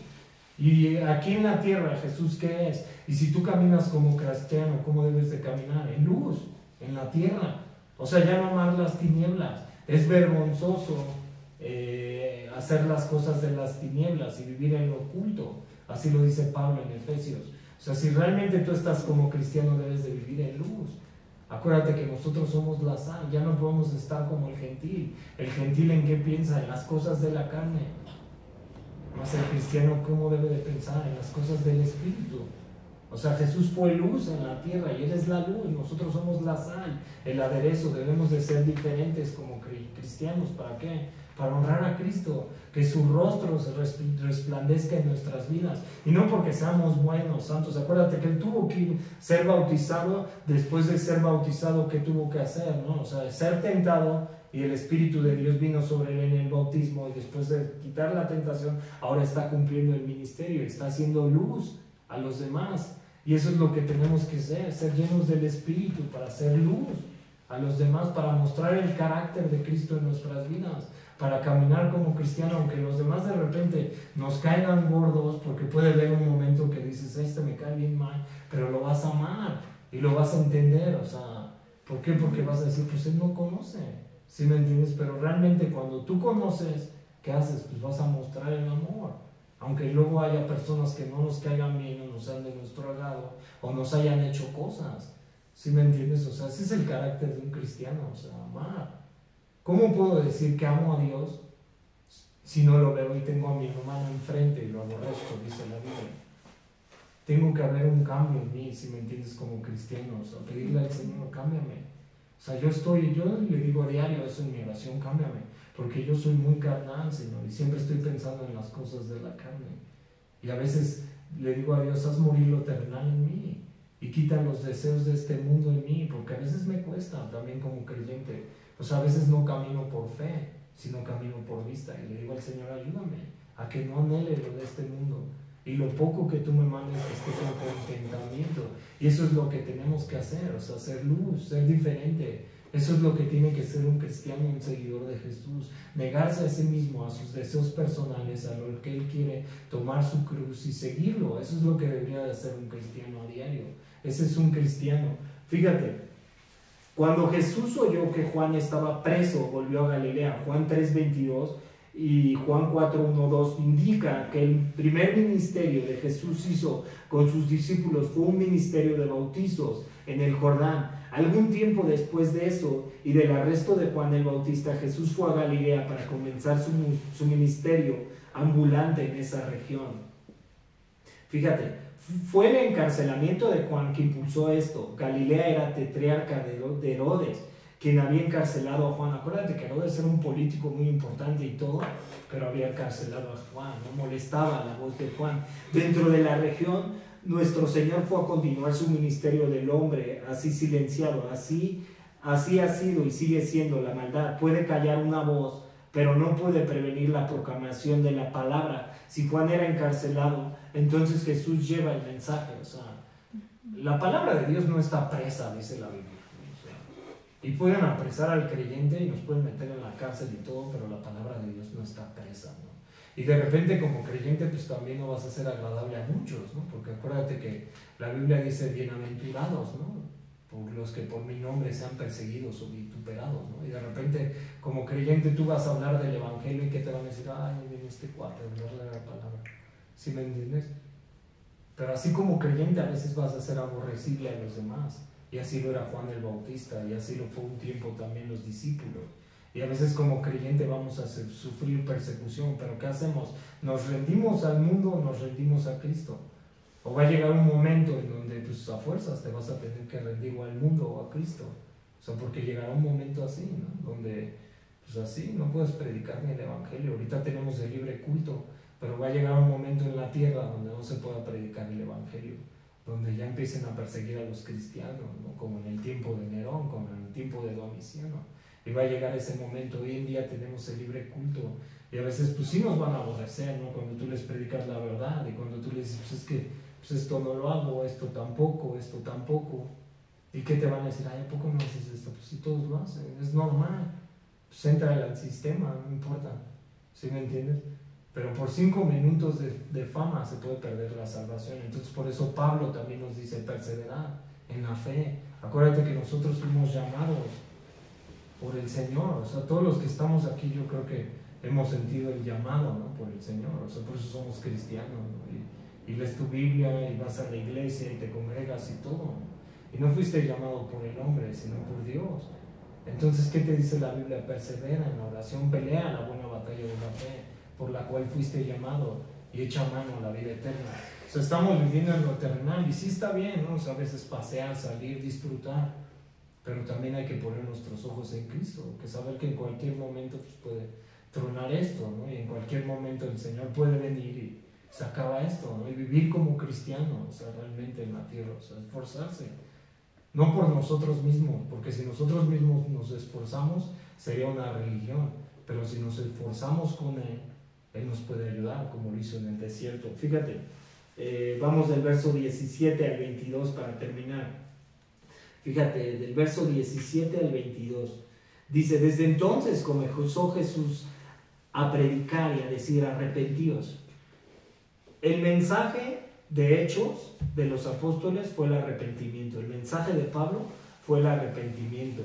Y aquí en la tierra, Jesús, ¿qué es? Y si tú caminas como cristiano, ¿cómo debes de caminar? En luz, en la tierra. O sea, ya no más las tinieblas. Es vergonzoso hacer las cosas de las tinieblas y vivir en lo oculto. Así lo dice Pablo en Efesios. O sea, si realmente tú estás como cristiano, debes de vivir en luz. Acuérdate que nosotros somos la sal, ya no podemos estar como el gentil. ¿El gentil en qué piensa? En las cosas de la carne. Más el cristiano, ¿cómo debe de pensar? En las cosas del Espíritu. O sea, Jesús fue luz en la tierra y Él es la luz. Nosotros somos la sal, el aderezo. Debemos de ser diferentes como cristianos. ¿Para qué? Para honrar a Cristo, que su rostro se resplandezca en nuestras vidas, y no porque seamos buenos, santos. Acuérdate que Él tuvo que ser bautizado. Después de ser bautizado, ¿qué tuvo que hacer? ¿No? O sea, ser tentado, y el Espíritu de Dios vino sobre Él en el bautismo, y después de quitar la tentación, ahora está cumpliendo el ministerio, está haciendo luz a los demás. Y eso es lo que tenemos que ser llenos del Espíritu para hacer luz a los demás, para mostrar el carácter de Cristo en nuestras vidas, para caminar como cristiano, aunque los demás de repente nos caigan gordos, porque puede haber un momento que dices: este me cae bien mal, pero lo vas a amar y lo vas a entender. O sea, ¿por qué? Porque vas a decir: pues él no conoce, ¿sí me entiendes? Pero realmente cuando tú conoces, ¿qué haces? Pues vas a mostrar el amor, aunque luego haya personas que no nos caigan bien, o nos sean de nuestro agrado, o nos hayan hecho cosas, ¿sí me entiendes? O sea, ese es el carácter de un cristiano, o sea, amar. ¿Cómo puedo decir que amo a Dios si no lo veo y tengo a mi hermano enfrente y lo aborrezco? Dice la Biblia. Tengo que haber un cambio en mí, si me entiendes, como cristiano. O sea, pedirle al Señor: cámbiame. O sea, yo le digo a diario eso en mi oración: cámbiame, porque yo soy muy carnal, Señor, y siempre estoy pensando en las cosas de la carne. Y a veces le digo a Dios: haz morir lo terrenal en mí y quita los deseos de este mundo en mí, porque a veces me cuesta también como creyente. O sea, a veces no camino por fe, sino camino por vista. Y le digo al Señor: ayúdame a que no anhele lo de este mundo, y lo poco que tú me mandes esté con contentamiento. Y eso es lo que tenemos que hacer, o sea, ser luz, ser diferente. Eso es lo que tiene que ser un cristiano, un seguidor de Jesús. Negarse a sí mismo, a sus deseos personales, a lo que Él quiere, tomar su cruz y seguirlo. Eso es lo que debería de hacer un cristiano a diario. Ese es un cristiano. Fíjate, cuando Jesús oyó que Juan estaba preso, volvió a Galilea. Juan 3:22. y Juan 4:1-2 indica que el primer ministerio de Jesús hizo con sus discípulos fue un ministerio de bautizos en el Jordán. Algún tiempo después de eso y del arresto de Juan el Bautista, Jesús fue a Galilea para comenzar su ministerio ambulante en esa región. Fíjate, fue el encarcelamiento de Juan que impulsó esto. Galilea era tetrarca de Herodes, quien había encarcelado a Juan. Acuérdate que Herodes era un político muy importante y todo, pero había encarcelado a Juan, no molestaba la voz de Juan. Dentro de la región, nuestro Señor fue a continuar su ministerio del hombre, así silenciado, así ha sido y sigue siendo la maldad. Puede callar una voz, pero no puede prevenir la proclamación de la palabra. Si Juan era encarcelado, entonces Jesús lleva el mensaje. O sea, la palabra de Dios no está presa, dice la Biblia. O sea, y pueden apresar al creyente y nos pueden meter en la cárcel y todo, pero la palabra de Dios no está presa, ¿no? Y de repente como creyente pues también no vas a ser agradable a muchos, ¿no? Porque acuérdate que la Biblia dice bienaventurados, ¿no? Por los que por mi nombre sean perseguidos o vituperados, ¿no? Y de repente como creyente tú vas a hablar del evangelio y que te van a decir, ay, viene este cuate a hablarle de la palabra. ¿Sí me entiendes? Pero así como creyente a veces vas a ser aborrecible a los demás. Y así lo era Juan el Bautista, y así lo fue un tiempo también los discípulos. Y a veces como creyente vamos a sufrir persecución, pero ¿qué hacemos? ¿Nos rendimos al mundo o nos rendimos a Cristo? O va a llegar un momento en donde pues a fuerzas te vas a tener que rendir o al mundo o a Cristo. O sea, porque llegará un momento así, ¿no? Donde pues así no puedes predicar ni el evangelio. Ahorita tenemos el libre culto, pero va a llegar un momento en la tierra donde no se pueda predicar el evangelio, donde ya empiecen a perseguir a los cristianos, ¿no? Como en el tiempo de Nerón, como en el tiempo de Domiciano. Y va a llegar ese momento. Hoy en día tenemos el libre culto y a veces pues sí nos van a aborrecer, ¿no? Cuando tú les predicas la verdad y cuando tú les dices, pues es que pues esto no lo hago, esto tampoco. ¿Y qué te van a decir? Ay, ¿a poco no haces esto? Pues si todos lo hacen, es normal. Pues entra al sistema, no importa. ¿Sí me entiendes? Pero por 5 minutos de fama se puede perder la salvación. Entonces por eso Pablo también nos dice perseverar en la fe. Acuérdate que nosotros fuimos llamados por el Señor. O sea, todos los que estamos aquí yo creo que hemos sentido el llamado, ¿no? Por el Señor. O sea, por eso somos cristianos, ¿no? Y lees tu Biblia y vas a la iglesia y te congregas y todo. Y no fuiste llamado por el hombre, sino por Dios. Entonces, ¿qué te dice la Biblia? Persevera en la oración, pelea la buena batalla de la fe, por la cual fuiste llamado, y echa mano a la vida eterna. O sea, estamos viviendo en lo terrenal y sí está bien, ¿no? O sea, a veces pasear, salir, disfrutar, pero también hay que poner nuestros ojos en Cristo, que saber que en cualquier momento pues, puede tronar esto, ¿no? Y en cualquier momento el Señor puede venir y se acaba esto, ¿no? Y vivir como cristiano, o sea, realmente en la tierra, o sea, esforzarse. No por nosotros mismos, porque si nosotros mismos nos esforzamos sería una religión, pero si nos esforzamos con Él, Él nos puede ayudar, como lo hizo en el desierto. Fíjate, vamos del verso 17 al 22 para terminar. Fíjate, del verso 17 al 22. Dice, desde entonces comenzó Jesús a predicar y a decir, arrepentíos. El mensaje de Hechos de los apóstoles fue el arrepentimiento. El mensaje de Pablo fue el arrepentimiento.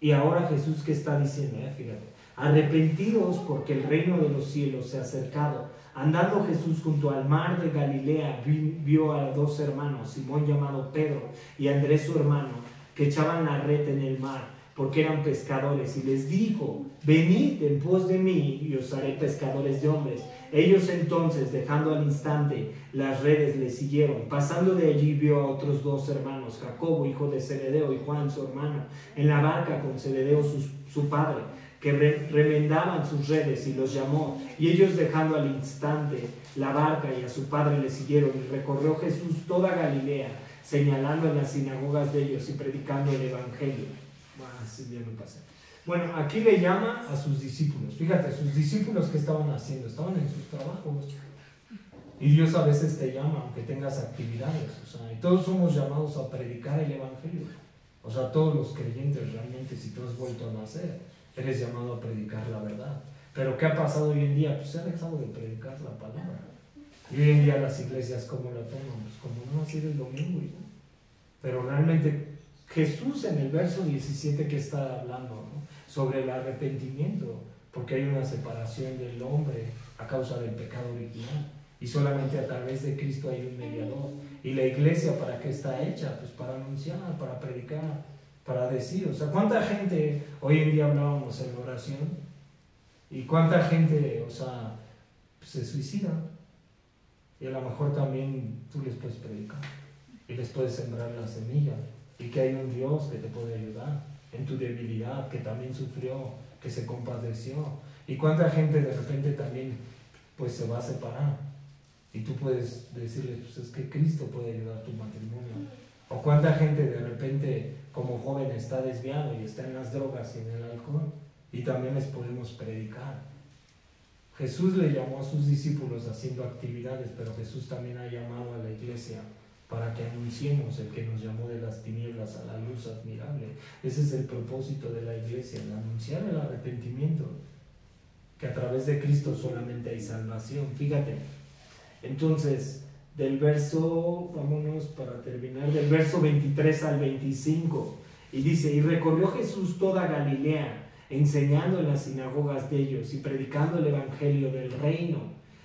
Y ahora Jesús, ¿qué está diciendo? Fíjate, arrepentidos porque el reino de los cielos se ha acercado. Andando Jesús junto al mar de Galilea, vio a 2 hermanos, Simón llamado Pedro y Andrés su hermano, que echaban la red en el mar, porque eran pescadores, y les dijo, venid en pos de mí y os haré pescadores de hombres. Ellos entonces, dejando al instante las redes, le siguieron. Pasando de allí vio a otros 2 hermanos, Jacobo, hijo de Zebedeo, y Juan, su hermano, en la barca con Zebedeo, su padre, que remendaban sus redes, y los llamó. Y ellos, dejando al instante la barca y a su padre, le siguieron. Y recorrió Jesús toda Galilea, señalando en las sinagogas de ellos y predicando el evangelio. Bueno, aquí le llama a sus discípulos. Fíjate, sus discípulos, ¿qué estaban haciendo? Estaban en sus trabajos. Y Dios a veces te llama, aunque tengas actividades. O sea, y todos somos llamados a predicar el evangelio. O sea, todos los creyentes realmente, si tú has vuelto a nacer, eres llamado a predicar la verdad. Pero ¿qué ha pasado hoy en día? Pues se ha dejado de predicar la palabra. Y hoy en día las iglesias, ¿cómo la toman? Pues como no así el domingo. ¿No? Pero realmente Jesús en el verso 17 que está hablando, ¿no? Sobre el arrepentimiento, porque hay una separación del hombre a causa del pecado original. Y solamente a través de Cristo hay un mediador. ¿Y la iglesia para qué está hecha? Pues para anunciar, para predicar, para decir. O sea, ¿cuánta gente, hoy en día hablábamos en oración, y cuánta gente, o sea, se suicida? Y a lo mejor también tú les puedes predicar y les puedes sembrar la semilla, y que hay un Dios que te puede ayudar en tu debilidad, que también sufrió, que se compadeció. Y cuánta gente de repente también pues se va a separar, y tú puedes decirles, pues es que Cristo puede ayudar a tu matrimonio. O cuánta gente de repente como joven está desviado y está en las drogas y en el alcohol, y también les podemos predicar. Jesús le llamó a sus discípulos haciendo actividades, pero Jesús también ha llamado a la iglesia para que anunciemos el que nos llamó de las tinieblas a la luz admirable. Ese es el propósito de la iglesia, el anunciar el arrepentimiento, que a través de Cristo solamente hay salvación. Fíjate, entonces, del verso, vámonos para terminar, del verso 23 al 25, y dice: y recorrió Jesús toda Galilea, enseñando en las sinagogas de ellos y predicando el evangelio del reino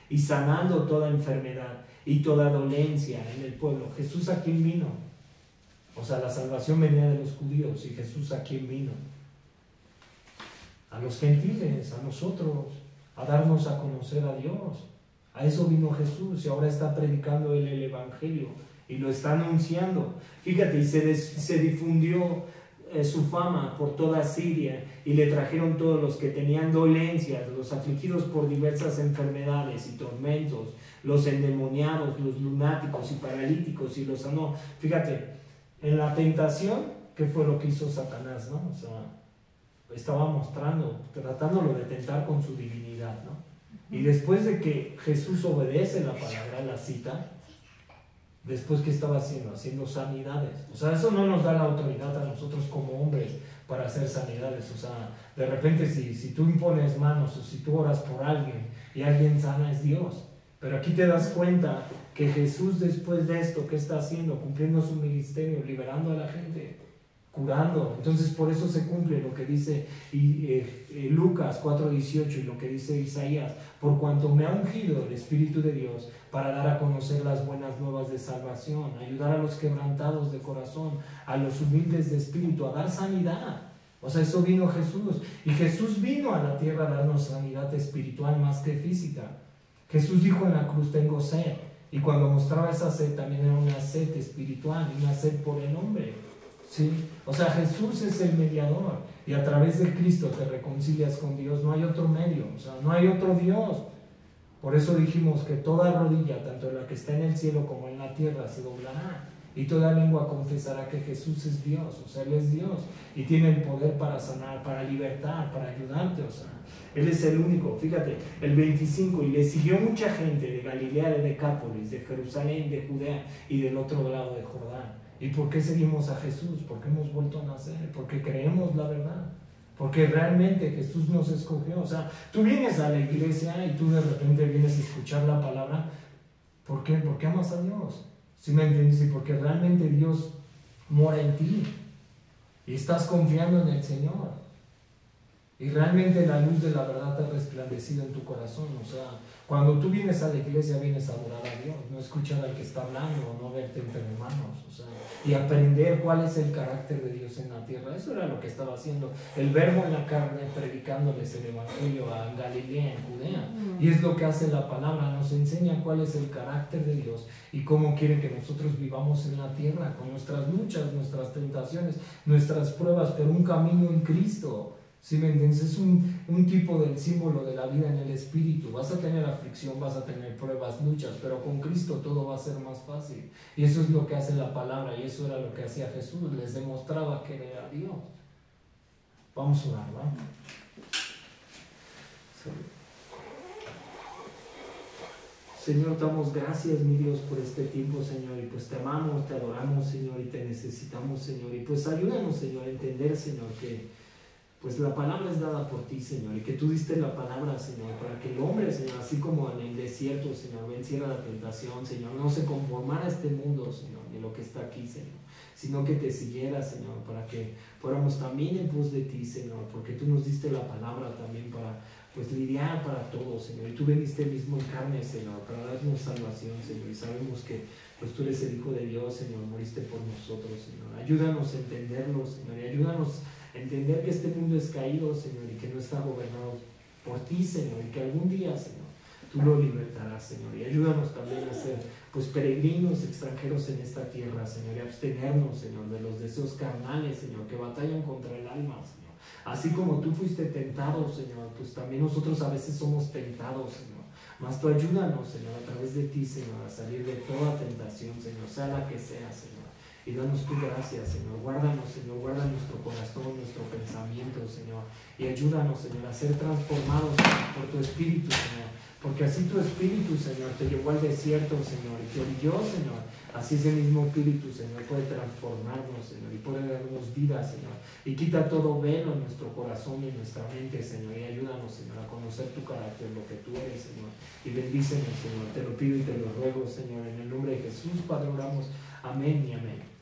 y sanando toda enfermedad y toda dolencia en el pueblo. ¿Jesús a quién vino? O sea, la salvación venía de los judíos, y Jesús a quién vino? A los gentiles, a nosotros, a darnos a conocer a Dios. A eso vino Jesús, y ahora está predicando él el evangelio y lo está anunciando. Fíjate, y se difundió su fama por toda Siria, y le trajeron todos los que tenían dolencias, los afligidos por diversas enfermedades y tormentos, los endemoniados, los lunáticos y paralíticos, y los sanó. Fíjate, en la tentación, ¿qué fue lo que hizo Satanás, no? O sea, estaba mostrando, tratándolo de tentar con su divinidad, ¿no? Y después de que Jesús obedece la palabra, la cita, después, ¿qué estaba haciendo? Haciendo sanidades. O sea, eso no nos da la autoridad a nosotros como hombres para hacer sanidades. O sea, de repente si tú impones manos, o si tú oras por alguien y alguien sana, es Dios. Pero aquí te das cuenta que Jesús, después de esto, ¿qué está haciendo? Cumpliendo su ministerio, liberando a la gente, curando. Entonces, por eso se cumple lo que dice Lucas 4:18 y lo que dice Isaías: por cuanto me ha ungido el Espíritu de Dios para dar a conocer las buenas nuevas de salvación, ayudar a los quebrantados de corazón, a los humildes de espíritu, a dar sanidad. O sea, eso vino Jesús. Y Jesús vino a la tierra a darnos sanidad espiritual más que física. Jesús dijo en la cruz: tengo sed. Y cuando mostraba esa sed, también era una sed espiritual, una sed por el hombre. ¿Sí? O sea, Jesús es el mediador, y a través de Cristo te reconcilias con Dios. No hay otro medio, o sea, no hay otro Dios. Por eso dijimos que toda rodilla, tanto la que está en el cielo como en la tierra, se doblará, y toda lengua confesará que Jesús es Dios. O sea, Él es Dios y tiene el poder para sanar, para libertar, para ayudarte. O sea, Él es el único. Fíjate, el 25: y le siguió mucha gente de Galilea, de Decápolis, de Jerusalén, de Judea y del otro lado de Jordán. ¿Y por qué seguimos a Jesús? Porque hemos vuelto a nacer, porque creemos la verdad, porque realmente Jesús nos escogió. O sea, tú vienes a la iglesia y tú de repente vienes a escuchar la palabra. ¿Por qué? Porque amas a Dios. ¿Sí me entiendes? Y porque realmente Dios mora en ti y estás confiando en el Señor. Y realmente la luz de la verdad ha resplandecido en tu corazón. O sea, cuando tú vienes a la iglesia, vienes a adorar a Dios, no escuchar al que está hablando, o no verte entre hermanos. O sea, y aprender cuál es el carácter de Dios en la tierra. Eso era lo que estaba haciendo el Verbo en la carne, predicándoles el evangelio a Galilea, en Judea. Y es lo que hace la palabra, nos enseña cuál es el carácter de Dios y cómo quiere que nosotros vivamos en la tierra, con nuestras luchas, nuestras tentaciones, nuestras pruebas, pero un camino en Cristo. ¿Sí me entiendes? Es un tipo del símbolo de la vida en el Espíritu. Vas a tener aflicción, vas a tener pruebas, luchas, pero con Cristo todo va a ser más fácil. Y eso es lo que hace la palabra, y eso era lo que hacía Jesús. Les demostraba que era Dios. Vamos a orar, ¿va? Señor, damos gracias, mi Dios, por este tiempo, Señor, y pues te amamos, te adoramos, Señor, y te necesitamos, Señor. Y pues ayúdanos, Señor, a entender, Señor, que pues la palabra es dada por ti, Señor, y que tú diste la palabra, Señor, para que el hombre, Señor, así como en el desierto, Señor, venciera la tentación, Señor, no se conformara a este mundo, Señor, ni lo que está aquí, Señor, sino que te siguiera, Señor, para que fuéramos también en pos de ti, Señor, porque tú nos diste la palabra también pues lidiar para todos, Señor. Y tú veniste mismo en carne, Señor, para darnos salvación, Señor. Y sabemos que pues tú eres el Hijo de Dios, Señor, moriste por nosotros, Señor. Ayúdanos a entenderlo, Señor, y ayúdanos a entender que este mundo es caído, Señor, y que no está gobernado por ti, Señor, y que algún día, Señor, tú lo libertarás, Señor. Y ayúdanos también a ser, pues, peregrinos, extranjeros en esta tierra, Señor, y abstenernos, Señor, de los deseos carnales, Señor, que batallan contra el alma, Señor. Así como tú fuiste tentado, Señor, pues también nosotros a veces somos tentados, Señor. Mas tú ayúdanos, Señor, a través de ti, Señor, a salir de toda tentación, Señor, sea la que sea, Señor. Y danos tu gracia, Señor. Guárdanos, Señor, guarda nuestro corazón, nuestro pensamiento, Señor. Y ayúdanos, Señor, a ser transformados, Señor, por tu Espíritu, Señor. Porque así tu Espíritu, Señor, te llevó al desierto, Señor, y te orilló, Señor. Así ese mismo Espíritu, Señor, puede transformarnos, Señor, y puede darnos vida, Señor. Y quita todo velo en nuestro corazón y en nuestra mente, Señor. Y ayúdanos, Señor, a conocer tu carácter, lo que tú eres, Señor. Y bendícenos, Señor. Te lo pido y te lo ruego, Señor. En el nombre de Jesús, Padre, oramos. Amén y amén.